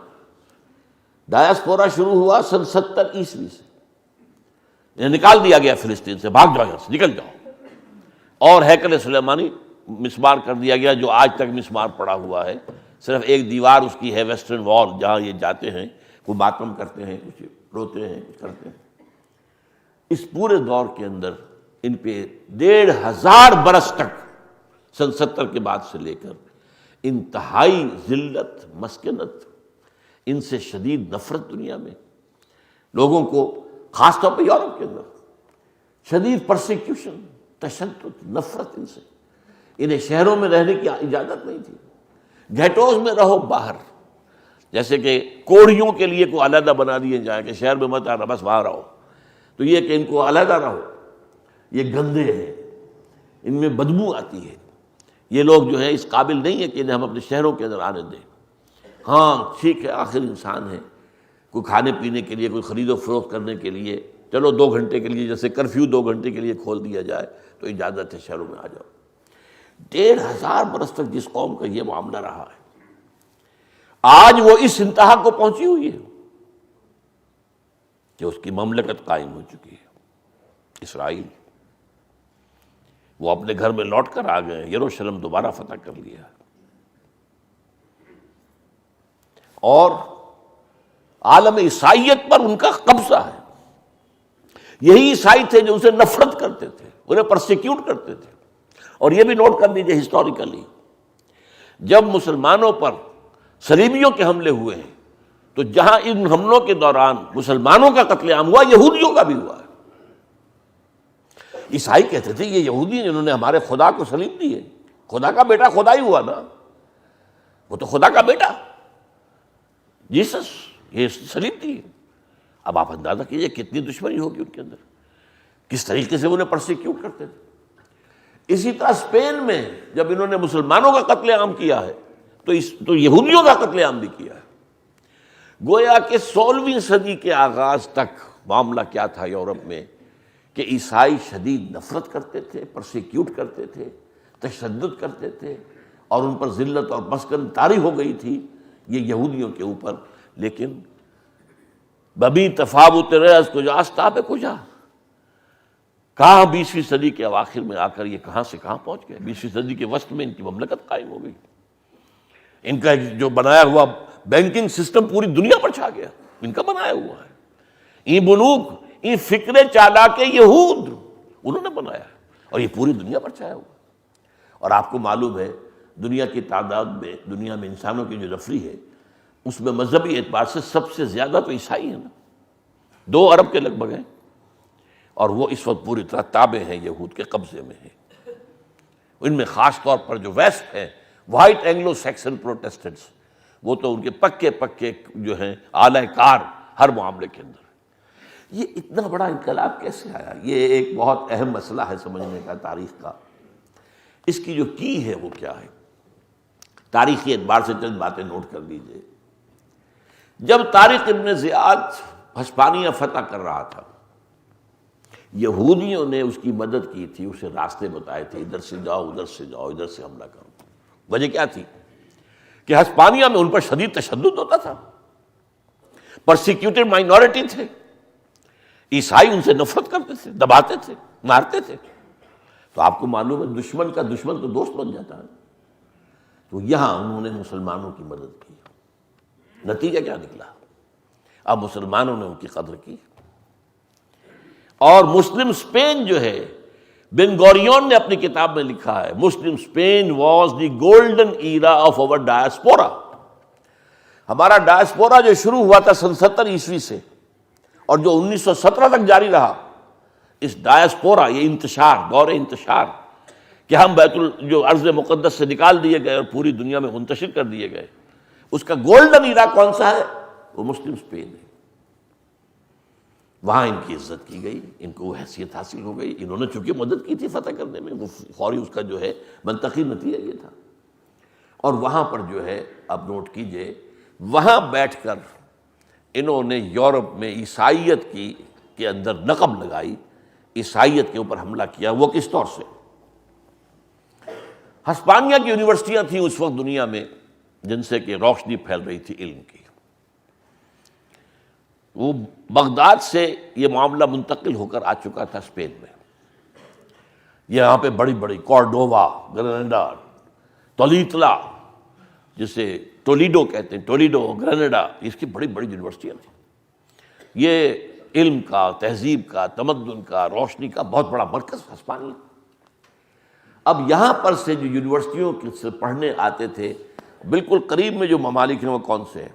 A: ڈائسپورا شروع ہوا سن 70 عیسوی سے، انہیں نکال دیا گیا فلسطین سے، بھاگ جاؤ یہاں سے، نکل جاؤ، اور ہیکل سلیمانی مسمار کر دیا گیا، جو آج تک مسمار پڑا ہوا ہے، صرف ایک دیوار اس کی ہے ویسٹرن وال، جہاں یہ جاتے ہیں، وہ ماتم کرتے ہیں، کچھ روتے ہیں، کچھ کرتے ہیں۔ اس پورے دور کے اندر ان پہ 1500 برس تک، سن 70 کے بعد سے لے کر انتہائی ذلت، مسکنت، ان سے شدید نفرت دنیا میں، لوگوں کو خاص طور پہ یورپ کے اندر شدید پرسیکیوشن، تشدد، نفرت ان سے، انہیں شہروں میں رہنے کی اجازت نہیں تھی، گھیٹوز میں رہو باہر، جیسے کہ کوڑیوں کے لیے کوئی علیحدہ بنا دیے جائیں کہ شہر میں مت آنا، بس باہر رہو، تو یہ کہ ان کو علیحدہ رہو، یہ گندے ہیں، ان میں بدبو آتی ہے، یہ لوگ جو ہے اس قابل نہیں ہے کہ انہیں ہم اپنے شہروں کے اندر آنے دیں۔ ہاں ٹھیک ہے، آخر انسان ہے، کوئی کھانے پینے کے لیے، کوئی خرید و فروخت کرنے کے لیے، چلو 2 گھنٹے کے لیے، جیسے کرفیو 2 گھنٹے کے لیے کھول دیا جائے تو اجازت ہے، شہروں میں آ جاؤ۔ 1500 برس تک جس قوم کا یہ معاملہ رہا ہے، آج وہ اس انتہا کو پہنچی ہوئی ہے کہ اس کی مملکت قائم ہو چکی ہے، اسرائیل۔ وہ اپنے گھر میں لوٹ کر آ گئے، یروشلم دوبارہ فتح کر لیا، اور عالم عیسائیت پر ان کا قبضہ ہے۔ یہی عیسائی تھے جو اسے نفرت کرتے تھے، انہیں پرسیکیوٹ کرتے تھے۔ اور یہ بھی نوٹ کر لیجیے ہسٹوریکلی، جب مسلمانوں پر صلیبیوں کے حملے ہوئے ہیں، تو جہاں ان حملوں کے دوران مسلمانوں کا قتل عام ہوا، یہودیوں کا بھی ہوا ہے۔ عیسائی کہتے تھے یہ یہودی جنہوں نے ہمارے خدا کو صلیب دی ہے، خدا کا بیٹا خدا ہی ہوا نا، وہ تو خدا کا بیٹا جیسس، یہ صلیب دی ہے۔ اب آپ اندازہ کیجئے کتنی دشمنی ہوگی ان کے اندر، کس طریقے سے انہیں پرسیکیوٹ کرتے تھے۔ اسی طرح اسپین میں جب انہوں نے مسلمانوں کا قتل عام کیا ہے تو یہودیوں کا قتل عام بھی کیا ہے۔ گویا کہ 16ویں صدی کے آغاز تک معاملہ کیا تھا یورپ میں کہ عیسائی شدید نفرت کرتے تھے، پرسیکیوٹ کرتے تھے، تشدد کرتے تھے، اور ان پر ذلت اور مسکن طاری ہو گئی تھی یہ یہودیوں کے اوپر۔ لیکن ببی تفاوت رأس کجا آستاب کجا، کہاں 20ویں صدی کے اواخر میں آ کر یہ کہاں سے کہاں پہنچ گئے۔ 20ویں صدی کے وسط میں ان کی مملکت قائم ہو گئی، ان کا جو بنایا ہوا بینکنگ سسٹم پوری دنیا پر چھا گیا، ان کا بنایا ہوا ہے۔ این بنوک، این فکر چالاک یہود انہوں نے بنایا ہے، اور یہ پوری دنیا پر چھایا ہوا۔ اور آپ کو معلوم ہے دنیا کی تعداد میں، دنیا میں انسانوں کی جو نفری ہے، اس میں مذہبی اعتبار سے سب سے زیادہ تو عیسائی ہیں نا، 2 ارب کے لگ بھگ ہیں، اور وہ اس وقت پوری طرح تابع ہیں، یہود کے قبضے میں ہیں۔ ان میں خاص طور پر جو ویسٹ ہیں، وائٹ اینگلو سیکسن پروٹیسٹنٹس، وہ تو ان کے پکے جو ہیں اعلی کار ہر معاملے کے اندر۔ یہ اتنا بڑا انقلاب کیسے آیا؟ یہ ایک بہت اہم مسئلہ ہے سمجھنے کا تاریخ کا۔ اس کی جو کی ہے وہ کیا ہے؟ تاریخی اعتبار سے چند باتیں نوٹ کر لیجئے۔ جب طارق ابن زیاد ہسپانیہ فتح کر رہا تھا، یہودیوں نے اس کی مدد کی تھی، اسے راستے بتائے تھے، ادھر سے جاؤ، ادھر سے جاؤ، ادھر سے حملہ کرو۔ وجہ کیا تھی کہ ہسپانیہ میں ان پر شدید تشدد ہوتا تھا، پرسیکیوٹڈ مائنورٹی تھے، عیسائی ان سے نفرت کرتے تھے، دباتے تھے، مارتے تھے۔ تو آپ کو معلوم ہے دشمن کا دشمن تو دوست بن جاتا ہے۔ تو یہاں انہوں نے مسلمانوں کی مدد کی، نتیجہ کیا نکلا؟ اب مسلمانوں نے ان کی قدر کی، اور مسلم اسپین جو ہے، بن گوریون نے اپنی کتاب میں لکھا ہے، Muslim Spain was the golden era of our diaspora. ہمارا ڈائسپورا جو شروع ہوا تھا سن 70 عیسوی سے، اور جو 1917 تک جاری رہا، اس ڈائسپورا، یہ انتشار، دور انتشار، کہ ہم جو ارض مقدس سے نکال دیے گئے اور پوری دنیا میں منتشر کر دیے گئے، اس کا گولڈن ایرا کون سا ہے؟ وہ مسلم اسپین ہے۔ وہاں ان کی عزت کی گئی، ان کو وہ حیثیت حاصل ہو گئی، انہوں نے چونکہ مدد کی تھی فتح کرنے میں، وہ فوری اس کا جو ہے منطقی نتیجہ یہ تھا۔ اور وہاں پر جو ہے اب نوٹ کیجئے، وہاں بیٹھ کر انہوں نے یورپ میں عیسائیت کے اندر نقب لگائی، عیسائیت کے اوپر حملہ کیا۔ وہ کس طور سے؟ ہسپانیہ کی یونیورسٹیاں تھیں اس وقت دنیا میں جن سے کہ روشنی پھیل رہی تھی علم کی، وہ بغداد سے یہ معاملہ منتقل ہو کر آ چکا تھا اسپین میں۔ یہاں پہ بڑی بڑی کورڈووا، گریناڈا، تولیتلا، جسے ٹولیڈو کہتے ہیں، ٹولیڈو، گریناڈا، اس کی بڑی بڑی یونیورسٹیاں تھیں۔ یہ علم کا، تہذیب کا، تمدن کا، روشنی کا بہت بڑا مرکز ہسپانیہ۔ اب یہاں پر سے جو یونیورسٹیوں سے پڑھنے آتے تھے، بالکل قریب میں جو ممالک ہیں وہ کون سے ہیں؟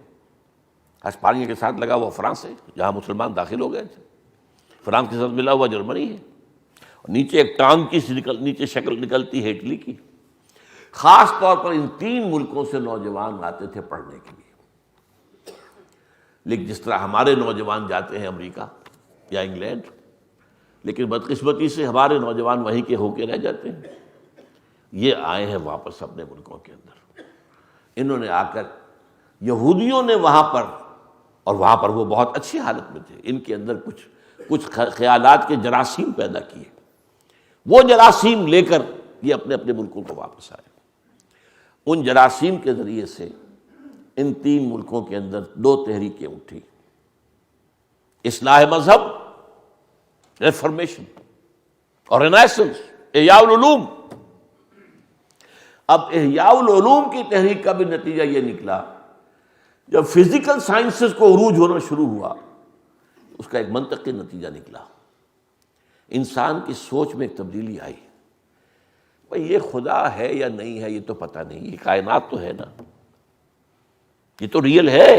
A: ہسپانیہ کے ساتھ لگا ہوا فرانس ہے، جہاں مسلمان داخل ہو گئے تھے۔ فرانس کے ساتھ ملا ہوا جرمنی ہے، اور نیچے ایک ٹانگ کی نیچے شکل نکلتی ہے اٹلی کی۔ خاص طور پر ان تین ملکوں سے نوجوان آتے تھے پڑھنے کے لیے، لیکن جس طرح ہمارے نوجوان جاتے ہیں امریکہ یا انگلینڈ، لیکن بدقسمتی سے ہمارے نوجوان وہیں کے ہو کے رہ جاتے ہیں۔ یہ آئے ہیں واپس اپنے ملکوں کے اندر۔ انہوں نے آ کر یہودیوں نے وہاں پر، اور وہاں پر وہ بہت اچھی حالت میں تھے، ان کے اندر کچھ خیالات کے جراثیم پیدا کیے۔ وہ جراثیم لے کر یہ اپنے اپنے ملکوں کو واپس آئے۔ ان جراثیم کے ذریعے سے ان تین ملکوں کے اندر دو تحریکیں اٹھی: اصلاح مذہب، ریفارمیشن، اور رینیسنس، احیاء العلوم۔ اب احیاء العلوم کی تحریک کا بھی نتیجہ یہ نکلا، جب فزیکل سائنسز کو عروج ہونا شروع ہوا، اس کا ایک منطقی نتیجہ نکلا، انسان کی سوچ میں ایک تبدیلی آئی۔ بھئی یہ خدا ہے یا نہیں ہے یہ تو پتہ نہیں، یہ کائنات تو ہے نا، یہ تو ریئل ہے۔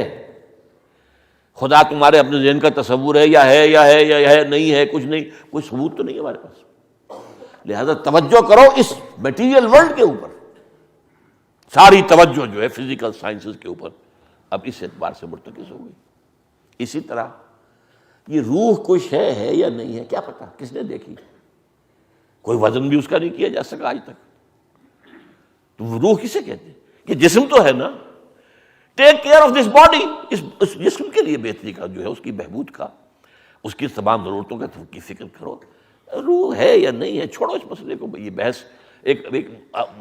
A: خدا تمہارے اپنے ذہن کا تصور ہے، یا ہے یا ہے یا ہے نہیں ہے، کچھ نہیں، کوئی ثبوت تو نہیں ہے ہمارے پاس۔ لہذا توجہ کرو اس میٹیریل ورلڈ کے اوپر، ساری توجہ جو ہے فزیکل سائنسز کے اوپر اب اس اعتبار سے مرتکز ہو گئی۔ اسی طرح یہ روح کچھ ہے یا نہیں ہے، کیا پتہ، کس نے دیکھی؟ کوئی وزن بھی اس کا نہیں کیا جا سکا آج تک۔ تو روح کسے کہتے ہیں؟ کہ جسم تو ہے نا، take care of this body, اس جسم کے لیے بہتری کا جو ہے، اس کی بہبود کا، اس کی تمام ضرورتوں کی فکر کرو۔ روح ہے یا نہیں ہے، چھوڑو اس مسئلے کو، یہ بحث ایک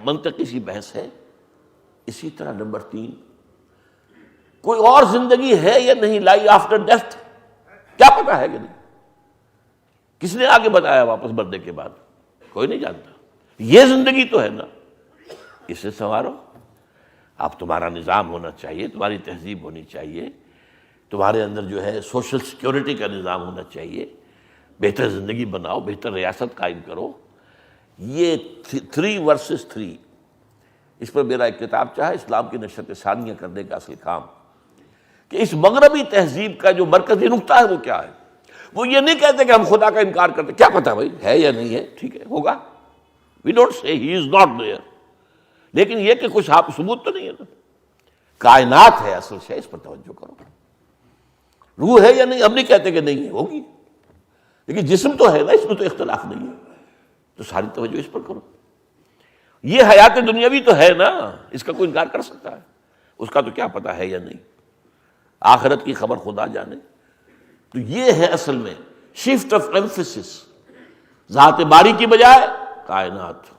A: منطقی سی بحث ہے۔ اسی طرح نمبر 3، کوئی اور زندگی ہے یا نہیں، لائی آفٹر ڈیتھ، کیا پتا ہے کہ نہیں؟ کس نے آگے بتایا واپس مرنے کے بعد؟ کوئی نہیں جانتا۔ یہ زندگی تو ہے نا، اسے سنوارو۔ اب تمہارا نظام ہونا چاہیے، تمہاری تہذیب ہونی چاہیے، تمہارے اندر جو ہے سوشل سیکیورٹی کا نظام ہونا چاہیے، بہتر زندگی بناؤ، بہتر ریاست قائم کرو۔ یہ 3 ورسز 3، اس پر میرا ایک کتاب چاہے اسلام کی نشرت ثانیہ کرنے کا اصل کام، کہ اس مغربی تہذیب کا جو مرکزی نقطہ ہے وہ کیا ہے۔ وہ یہ نہیں کہتے کہ ہم خدا کا انکار کرتے، کیا پتہ بھائی ہے یا نہیں ہے، ٹھیک ہے ہوگا، we don't say he is not their, لیکن یہ کہ کچھ آپ ثبوت تو نہیں ہے نا۔ کائنات ہے اصل شے، اس پر توجہ کرو۔ روح ہے یا نہیں، ہم نہیں کہتے کہ نہیں ہے، ہوگی، لیکن جسم تو ہے نا، اس میں تو اختلاف نہیں ہے، تو ساری توجہ اس پر کرو۔ یہ حیات دنیاوی تو ہے نا، اس کا کوئی انکار کر سکتا ہے؟ اس کا تو کیا پتہ ہے یا نہیں، آخرت کی خبر خدا جانے۔ تو یہ ہے اصل میں شفٹ آف ایمفیسس، ذات باری کی بجائے کائنات،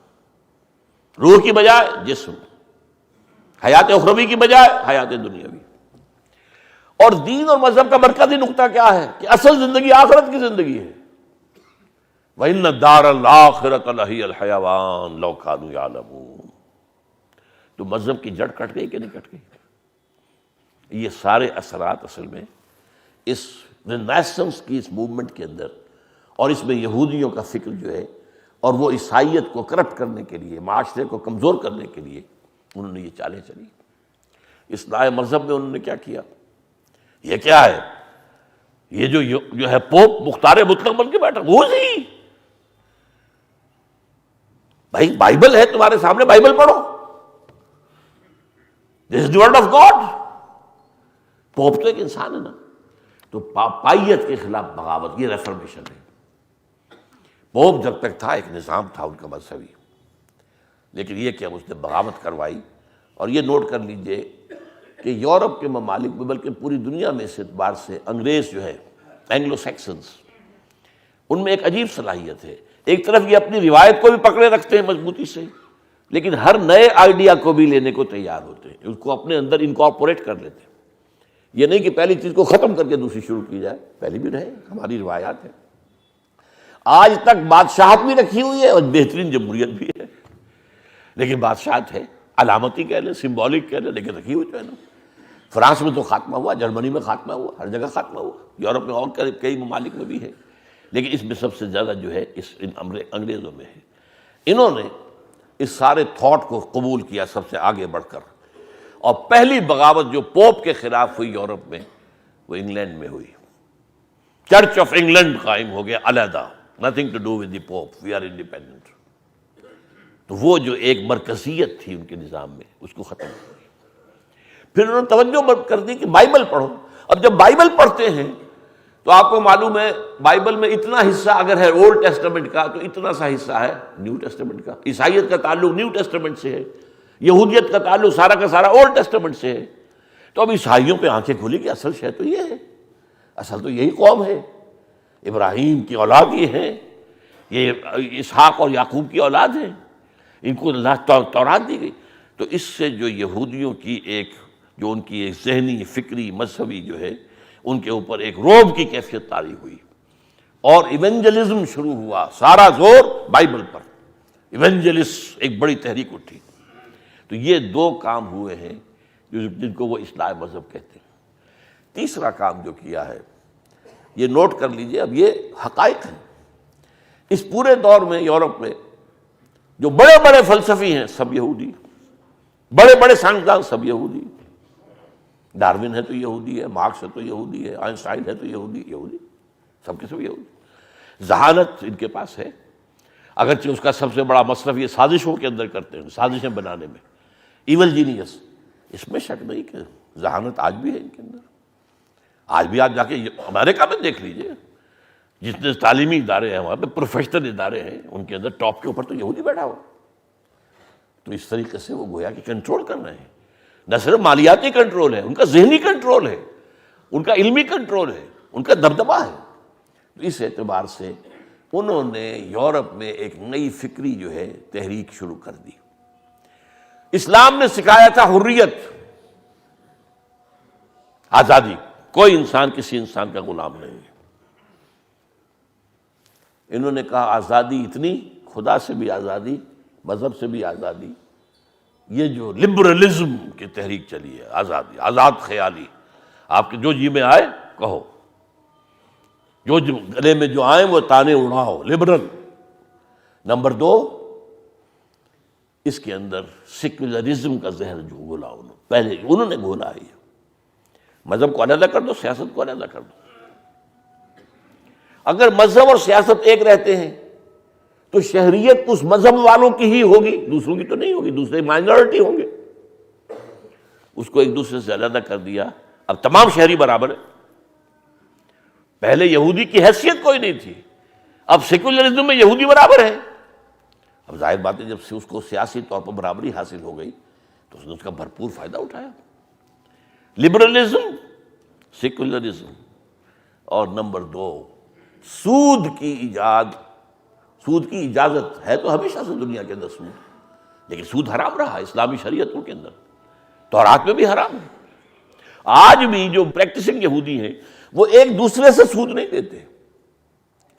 A: روح کی بجائے جسم، حیات اخروی کی بجائے حیات دنیاوی۔ اور دین اور مذہب کا مرکزی نقطہ کیا ہے؟ کہ اصل زندگی آخرت کی زندگی ہے۔ وَإِنَّ الدَّارَ الْآخِرَةَ لَهِيَ الْحَيَوَانُ لَوْ كَانُوا يَعْلَمُونَ۔ تو مذہب کی جڑ کٹ گئی کہ نہیں کٹ گئی؟ یہ سارے اثرات اصل میں اس رینیسنس کی اس موومنٹ کے اندر، اور اس میں یہودیوں کا فکر جو ہے، اور وہ عیسائیت کو کرپٹ کرنے کے لیے، معاشرے کو کمزور کرنے کے لیے انہوں نے یہ چالیں چلی۔ اصلاح مذہب میں انہوں نے کیا کیا؟ یہ کیا ہے؟ یہ جو ہے پوپ مختار مطلق بن کے بیٹھا، وہ ہی بھائی بائبل ہے تمہارے سامنے، بائبل پڑھو، this is the word of God. Pope تو ایک انسان ہے نا۔ تو پاپائیت کے خلاف بغاوت، یہ ریفرمیشن ہے۔ پوپ جب تک تھا ایک نظام تھا ان کا مذہبی، لیکن یہ کہ اس نے بغاوت کروائی۔ اور یہ نوٹ کر لیجئے کہ یورپ کے ممالک میں بلکہ پوری دنیا میں اس اعتبار سے انگریز جو ہے، اینگلو سیکسنز، ان میں ایک عجیب صلاحیت ہے۔ ایک طرف یہ اپنی روایت کو بھی پکڑے رکھتے ہیں مضبوطی سے، لیکن ہر نئے آئیڈیا کو بھی لینے کو تیار ہوتے ہیں، اس کو اپنے اندر انکارپوریٹ کر لیتے ہیں۔ یہ نہیں کہ پہلی چیز کو ختم کر کے دوسری شروع کی جائے، پہلی بھی رہے، ہماری روایات ہیں۔ آج تک بادشاہت بھی رکھی ہوئی ہے اور بہترین جمہوریت بھی ہے، لیکن بادشاہت ہے، علامتی کہہ لیں، سمبولک کہہ لیں، لیکن رکھی ہوئی جو ہے نا۔ فرانس میں تو خاتمہ ہوا، جرمنی میں خاتمہ ہوا، ہر جگہ خاتمہ ہوا، یورپ میں اور کئی ممالک میں بھی ہے، لیکن اس میں سب سے زیادہ جو ہے ان انگریزوں میں ہے۔ انہوں نے اس سارے تھاٹ کو قبول کیا سب سے آگے بڑھ کر، اور پہلی بغاوت جو پوپ کے خلاف ہوئی یورپ میں، وہ انگلینڈ میں ہوئی۔ چرچ آف انگلینڈ قائم ہو گیا علیحدہ، nothing to do with the pope, we are independent. تو وہ جو ایک مرکزیت تھی ان کے نظام میں، اس کو ختم کر دیا۔ پھر انہوں نے توجہ کر دی کہ بائبل پڑھو۔ اب جب بائبل پڑھتے ہیں تو آپ کو معلوم ہے بائبل میں اتنا حصہ اگر ہے اولڈ ٹیسٹمنٹ کا، تو اتنا سا حصہ ہے نیو ٹیسٹمنٹ کا۔ عیسائیت کا تعلق نیو ٹیسٹمنٹ سے ہے، یہودیت کا تعلق سارا کا سارا اولڈ ٹیسٹمنٹ سے ہے۔ تو اب عیسائیوں پہ آنکھیں کھلی کہ اصل شے تو یہ ہے، اصل تو یہی قوم ہے، ابراہیم کی اولاد یہ ہیں، یہ اسحاق اور یعقوب کی اولاد ہیں، ان کو اللہ تورات دی گئی۔ تو اس سے جو یہودیوں کی جو ان کی ایک ذہنی، فکری، مذہبی جو ہے، ان کے اوپر ایک رعب کی کیفیت طاری ہوئی، اور ایونجلزم شروع ہوا، سارا زور بائبل پر، ایونجلسٹ ایک بڑی تحریک اٹھی۔ تو یہ دو کام ہوئے ہیں جن کو وہ اصلاح مذہب کہتے ہیں۔ تیسرا کام جو کیا ہے، یہ نوٹ کر لیجئے، اب یہ حقائق ہیں۔ اس پورے دور میں یورپ میں جو بڑے بڑے فلسفی ہیں سب یہودی، بڑے بڑے سائنسدان سب یہودی، ڈارون ہے تو یہودی ہے، مارکس ہے تو یہودی ہے، آئنسٹائن ہے تو یہودی، سب کے سب یہودی۔ ذہانت ان کے پاس ہے، اگرچہ اس کا سب سے بڑا مصرف یہ سازشوں کے اندر کرتے ہیں، سازشیں بنانے میں، ایول جینیس، اس میں شک نہیں کہ ذہانت آج بھی ہے ان کے اندر۔ آج بھی آپ جا کے امریکہ میں دیکھ لیجئے، جتنے تعلیمی ادارے ہیں وہاں پہ، پروفیشنل ادارے ہیں، ان کے اندر ٹاپ کے اوپر تو یہودی بیٹھا ہوا۔ تو اس طریقے سے وہ گویا کہ کنٹرول کر رہے ہیں، نہ صرف مالیاتی کنٹرول ہے، ان کا ذہنی کنٹرول ہے، ان کا علمی کنٹرول ہے، ان کا دبدبہ ہے۔ تو اس اعتبار سے انہوں نے یورپ میں ایک نئی فکری جو ہے تحریک شروع کر دی۔ اسلام نے سکھایا تھا حریت، آزادی، کوئی انسان کسی انسان کا غلام نہیں ہے۔ انہوں نے کہا آزادی اتنی، خدا سے بھی آزادی، مذہب سے بھی آزادی۔ یہ جو لبرلزم کی تحریک چلی ہے، آزادی، آزاد خیالی، آپ کے جو جی میں آئے کہو، جو گلے میں جو آئیں وہ تانے اڑاؤ، لبرل۔ نمبر دو، اس کے اندر سیکولرزم کا زہر جو گھولا پہلے انہوں نے گھولا ہے۔ مذہب کو علیحدہ کر دو، سیاست کو علیحدہ کر دو۔ اگر مذہب اور سیاست ایک رہتے ہیں تو شہریت اس مذہب والوں کی ہی ہوگی، دوسروں کی تو نہیں ہوگی، دوسرے مائنورٹی ہوں گے۔ اس کو ایک دوسرے سے علیحدہ کر دیا، اب تمام شہری برابر ہیں۔ پہلے یہودی کی حیثیت کوئی نہیں تھی، اب سیکولرزم میں یہودی برابر ہے۔ اب ظاہر بات ہے جب سے اس کو سیاسی طور پر برابری حاصل ہو گئی تو اس نے اس کا بھرپور فائدہ اٹھایا۔ لبرلزم، سیکولرزم، اور نمبر دو، سود کی ایجاد۔ سود کی اجازت ہے تو ہمیشہ سے دنیا کے اندر سود، لیکن سود حرام رہا اسلامی شریعتوں کے اندر، تورات میں بھی حرام ہے۔ آج بھی جو پریکٹسنگ یہودی ہیں وہ ایک دوسرے سے سود نہیں دیتے،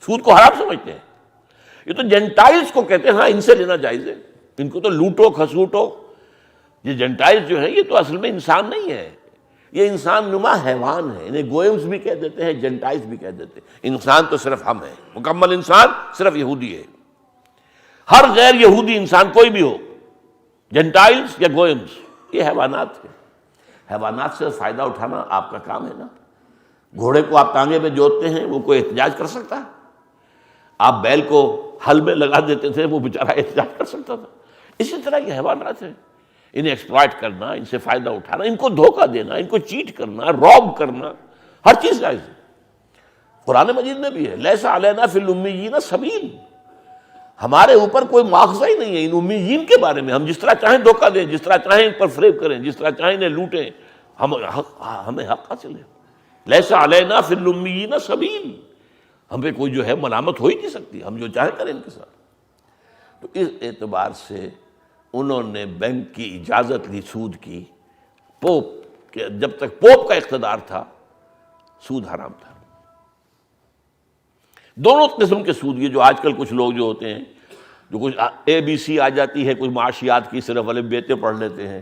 A: سود کو حرام سمجھتے ہیں۔ یہ تو جینٹائلز کو کہتے ہیں ہاں ان سے لینا جائز ہے، ان کو تو لوٹو کھسوٹو۔ یہ جینٹائلز جو ہیں یہ تو اصل میں انسان نہیں ہے، یہ انسان نما حیوان ہے، انہیں گوئمز بھی کہہ دیتے ہیں، جینٹائلز بھی کہہ دیتے ہیں۔ انسان تو صرف ہم ہیں، مکمل انسان صرف یہودی ہے۔ ہر غیر یہودی انسان کوئی بھی ہو، جینٹائلز یا گوئمز، یہ حیوانات ہیں۔ حیوانات سے فائدہ اٹھانا آپ کا کام ہے نا۔ گھوڑے کو آپ ٹانگے میں جوتتے ہیں، وہ کوئی احتجاج کر سکتا ہے؟ آپ بیل کو حل میں لگا دیتے تھے وہ بیچارہ احتجاج کر سکتا تھا. اسی طرح یہ حیوانات ہیں، انہیں ایکسپلائٹ کرنا، ان سے فائدہ اٹھانا، ان کو دھوکہ دینا، ان کو چیٹ کرنا، روب کرنا، ہر چیز جائز ہے. قرآن مجید میں بھی ہے لیس علینا فی الامیین سبیل، ہمارے اوپر کوئی مواخذہ ہی نہیں ہے ان امیین کے بارے میں. ہم جس طرح چاہیں دھوکہ دیں، جس طرح چاہیں ان پر فریب کریں، جس طرح چاہیں انہیں لوٹیں، ہمیں حق حاصل ہے. لیس علینا فی الامیین سبیل، ہم پہ کوئی جو ہے ملامت ہو ہی نہیں سکتی، ہم جو چاہیں کریں ان کے ساتھ. تو اس اعتبار سے انہوں نے بینک کی اجازت لی سود کی. پوپ کہ جب تک پوپ کا اقتدار تھا سود حرام تھا. دونوں قسم کے سود، یہ جو آج کل کچھ لوگ جو ہوتے ہیں جو کچھ اے بی سی آ جاتی ہے، کچھ معاشیات کی صرف والے بیتے پڑھ لیتے ہیں،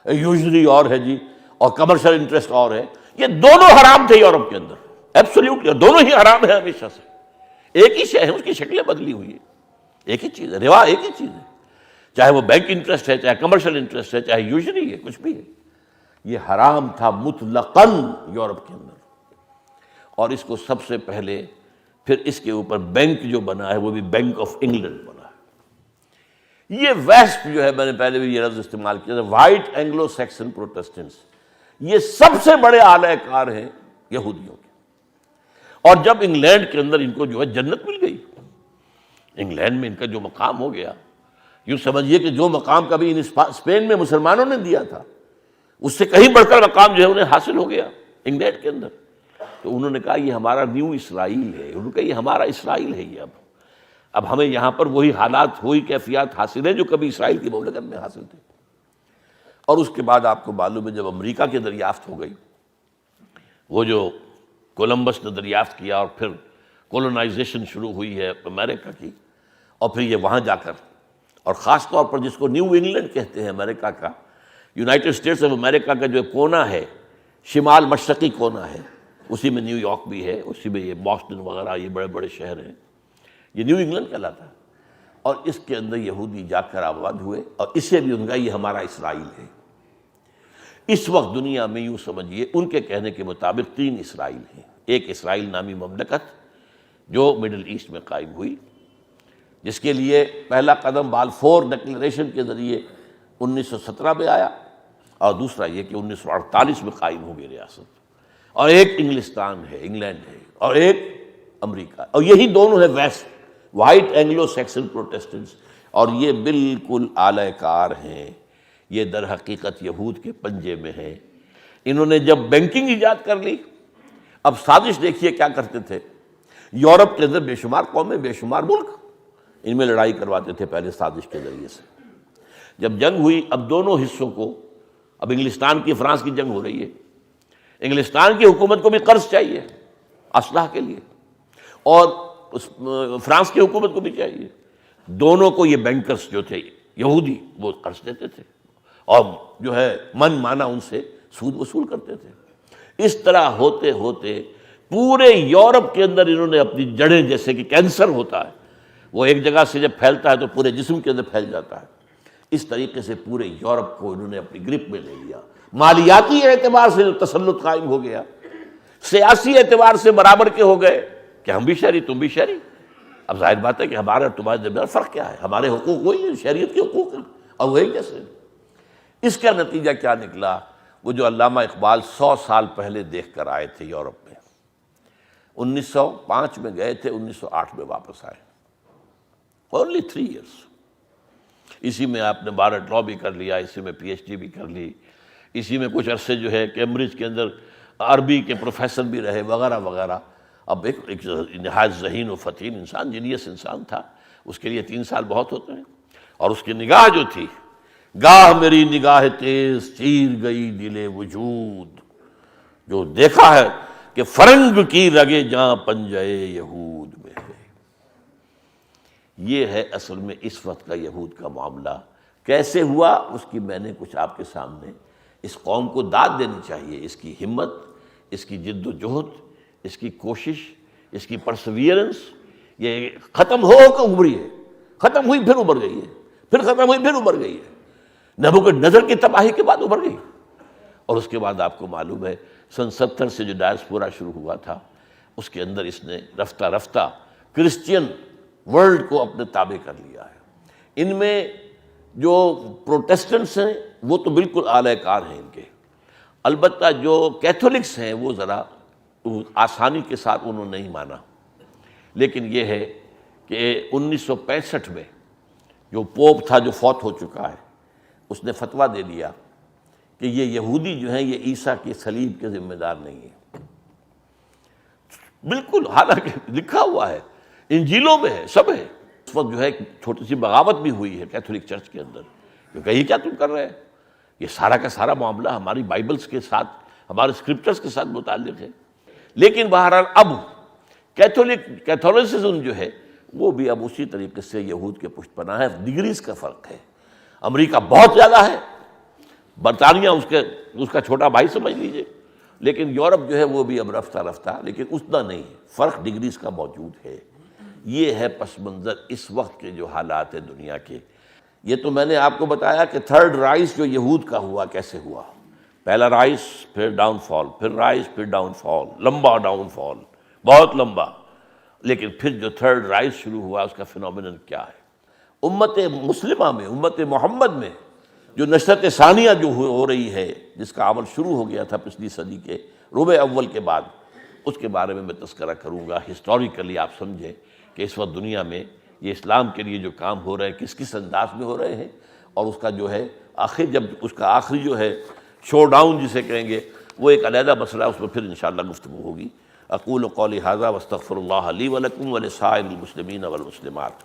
A: یوزلی اور ہے جی، اور کمرشل انٹرسٹ اور ہے، یہ دونوں حرام تھے یورپ کے اندر ایبسلیوٹلی، دونوں ہی حرام ہیں ہمیشہ سے. ایک ہی شے ہے، اس کی شکلیں بدلی ہوئی ہیں، ایک ہی چیز ہے، روا ایک ہی چیز ہے، چاہے وہ بینک انٹرسٹ ہے، چاہے کمرشل انٹرسٹ ہے، چاہے یوزلی ہے، کچھ بھی ہے. یہ حرام تھا مطلقاً یورپ کے اندر. اور اس کو سب سے پہلے پھر اس کے اوپر بینک جو بنا ہے وہ بھی بینک آف انگلینڈ بنا ہے. یہ ویسٹ جو ہے، میں نے پہلے بھی یہ لفظ استعمال کیا تھا، وائٹ اینگلو سیکسن پروٹیسٹنٹس، یہ سب سے بڑے اعلی کار ہیں یہودیوں کے. اور جب انگلینڈ کے اندر ان کو جو ہے جنت مل گئی، انگلینڈ میں ان کا جو مقام ہو گیا، یوں سمجھیے کہ جو مقام کبھی اسپین میں مسلمانوں نے دیا تھا اس سے کہیں بڑھ کر مقام جو ہے انہیں حاصل ہو گیا انگلینڈ کے اندر. تو انہوں نے کہا یہ ہمارا نیو اسرائیل ہے، انہوں نے کہا یہ ہمارا اسرائیل ہے. یہ اب ہمیں یہاں پر وہی حالات، وہی کیفیات حاصل ہیں جو کبھی اسرائیل کی مملکت میں حاصل تھے. اور اس کے بعد آپ کو معلوم ہے جب امریکہ کی دریافت ہو گئی، وہ جو کولمبس نے دریافت کیا اور پھر کولونائزیشن شروع ہوئی ہے امریکہ کی، اور پھر یہ وہاں جا کر، اور خاص طور پر جس کو نیو انگلینڈ کہتے ہیں امریکہ کا، یونائٹڈ اسٹیٹس آف امریکہ کا جو کونا ہے، شمال مشرقی کونا ہے، اسی میں نیو یارک بھی ہے، اسی میں یہ بoston وغیرہ یہ بڑے بڑے شہر ہیں، یہ نیو انگلینڈ کہلاتا ہے. اور اس کے اندر یہودی جا کر آباد ہوئے، اور اسے بھی ان کا یہ ہمارا اسرائیل ہے. اس وقت دنیا میں یوں سمجھیے ان کے کہنے کے مطابق 3 اسرائیل ہیں. ایک اسرائیل نامی مملکت جو مڈل ایسٹ میں قائم ہوئی، جس کے لیے پہلا قدم بالفور ڈکلریشن کے ذریعے 1917 میں آیا، اور دوسرا یہ کہ 1948 میں قائم ہو گئی ریاست. اور ایک انگلستان ہے، انگلینڈ ہے، اور ایک امریکہ، اور یہی دونوں ہیں west, white Anglo Saxon Protestants. اور یہ بالکل اعلی کار ہیں، یہ در حقیقت یہود کے پنجے میں ہیں. انہوں نے جب بینکنگ ایجاد کر لی، اب سازش دیکھیے کیا کرتے تھے. یورپ کے اندر بے شمار قومیں، بے شمار ملک ان میں لڑائی کرواتے تھے پہلے سازش کے ذریعے سے. جب جنگ ہوئی، اب دونوں حصوں کو، اب انگلستان کی فرانس کی جنگ ہو رہی ہے، انگلستان کی حکومت کو بھی قرض چاہیے اسلحہ کے لیے، اور فرانس کی حکومت کو بھی چاہیے. دونوں کو یہ بینکرز جو تھے یہودی وہ قرض دیتے تھے، اور جو ہے من مانا ان سے سود وصول کرتے تھے. اس طرح ہوتے ہوتے پورے یورپ کے اندر انہوں نے اپنی جڑیں، جیسے کہ کینسر ہوتا ہے وہ ایک جگہ سے جب پھیلتا ہے تو پورے جسم کے اندر پھیل جاتا ہے، اس طریقے سے پورے یورپ کو انہوں نے اپنی گرپ میں لے لیا. مالیاتی اعتبار سے تسلط قائم ہو گیا، سیاسی اعتبار سے برابر کے ہو گئے کہ ہم بھی شہری تم بھی شہری. اب ظاہر بات ہے کہ ہمارے اور تمہارے درمیان فرق کیا ہے، ہمارے حقوق وہی ہیں، شہریت کے حقوق ہیں، اور وہی جیسے. اس کا نتیجہ کیا نکلا؟ وہ جو علامہ اقبال 100 سال پہلے دیکھ کر آئے تھے یورپ میں، 1905 میں گئے تھے، 1908 میں واپس آئے. Only 3 years. اسی میں آپ نے بارٹ لا بھی کر لیا، اسی میں پی ایچ ڈی بھی کر لی، اسی میں کچھ عرصے جو ہے کیمبرج کے اندر عربی کے پروفیسر بھی رہے وغیرہ وغیرہ. اب ایک نہایت ذہین و فتین انسان، جینیس انسان تھا، اس کے لیے 3 سال بہت ہوتے ہیں. اور اس کی نگاہ جو تھی، گاہ میری نگاہ تیز چیر گئی دل وجود، جو دیکھا ہے کہ فرنگ کی رگے جاں پنجے یہود میں ہے. یہ ہے اصل میں اس وقت کا یہود کا معاملہ. کیسے ہوا اس کی میں نے کچھ آپ کے سامنے، اس قوم کو داد دینی چاہیے، اس کی ہمت، اس کی جد و جہد، اس کی کوشش، اس کی پرسویئرنس. یہ ختم ہو کر ابھری ہے، ختم ہوئی پھر ابھر گئی ہے، پھر ختم ہوئی پھر ابھر گئی ہے. نبوکدنضر کی تباہی کے بعد ابھر گئی، اور اس کے بعد آپ کو معلوم ہے سن 70 سے جو ڈائسپورا شروع ہوا تھا، اس کے اندر اس نے رفتہ رفتہ کرسچین ورلڈ کو اپنے تابع کر لیا ہے۔ ان میں جو پروٹیسٹنٹس ہیں وہ تو بالکل اعلی کار ہیں ان کے، البتہ جو کیتھولکس ہیں وہ ذرا آسانی کے ساتھ انہوں نے نہیں مانا۔ لیکن یہ ہے کہ 1965 میں جو پوپ تھا جو فوت ہو چکا ہے، اس نے فتویٰ دے دیا کہ یہ یہودی جو ہیں یہ عیسیٰ کی صلیب کے ذمہ دار نہیں ہیں۔ بالکل، حالانکہ لکھا ہوا ہے، انجیلوں میں ہے، سب ہے۔ اس وقت جو ہے ایک چھوٹی سی بغاوت بھی ہوئی ہے کیتھولک چرچ کے اندر، کیونکہ یہ کیا تم کر رہے ہیں، یہ سارا کا سارا معاملہ ہماری بائبلز کے ساتھ، ہمارے اسکرپچرز کے ساتھ متعلق ہے۔ لیکن بہرحال اب کیتھولسزم جو ہے وہ بھی اب اسی طریقے سے یہود کے پشت پناہ ہے۔ ڈگریز کا فرق ہے، امریکہ بہت زیادہ ہے، برطانیہ اس کا چھوٹا بھائی سمجھ لیجئے، لیکن یورپ جو ہے وہ بھی اب رفتہ رفتہ، لیکن اتنا نہیں ہے، فرق ڈگریز کا موجود ہے۔ یہ ہے پس منظر اس وقت کے جو حالات ہیں دنیا کے۔ یہ تو میں نے آپ کو بتایا کہ تھرڈ رائز جو یہود کا ہوا کیسے ہوا، پہلا رائز، پھر ڈاؤن فال، پھر رائز، پھر ڈاؤن فال، لمبا ڈاؤن فال، بہت لمبا۔ لیکن پھر جو تھرڈ رائز شروع ہوا اس کا فینومینن کیا ہے؟ امت مسلمہ میں، امت محمد میں جو نشرت ثانیہ جو ہو رہی ہے، جس کا عمل شروع ہو گیا تھا پچھلی صدی کے ربع اول کے بعد، اس کے بارے میں تذکرہ کروں گا۔ ہسٹوریکلی آپ سمجھیں کہ اس وقت دنیا میں یہ اسلام کے لیے جو کام ہو رہے ہیں کس کس انداز میں ہو رہے ہیں، اور اس کا جو ہے آخر جب اس کا آخری جو ہے شو ڈاؤن جسے کہیں گے، وہ ایک علیحدہ مسئلہ، اس میں پھر انشاءاللہ گفتگو ہوگی۔ اقول قولی ھذا واستغفر اللہ لی ولکم ولسائر المسلمین والمسلمات۔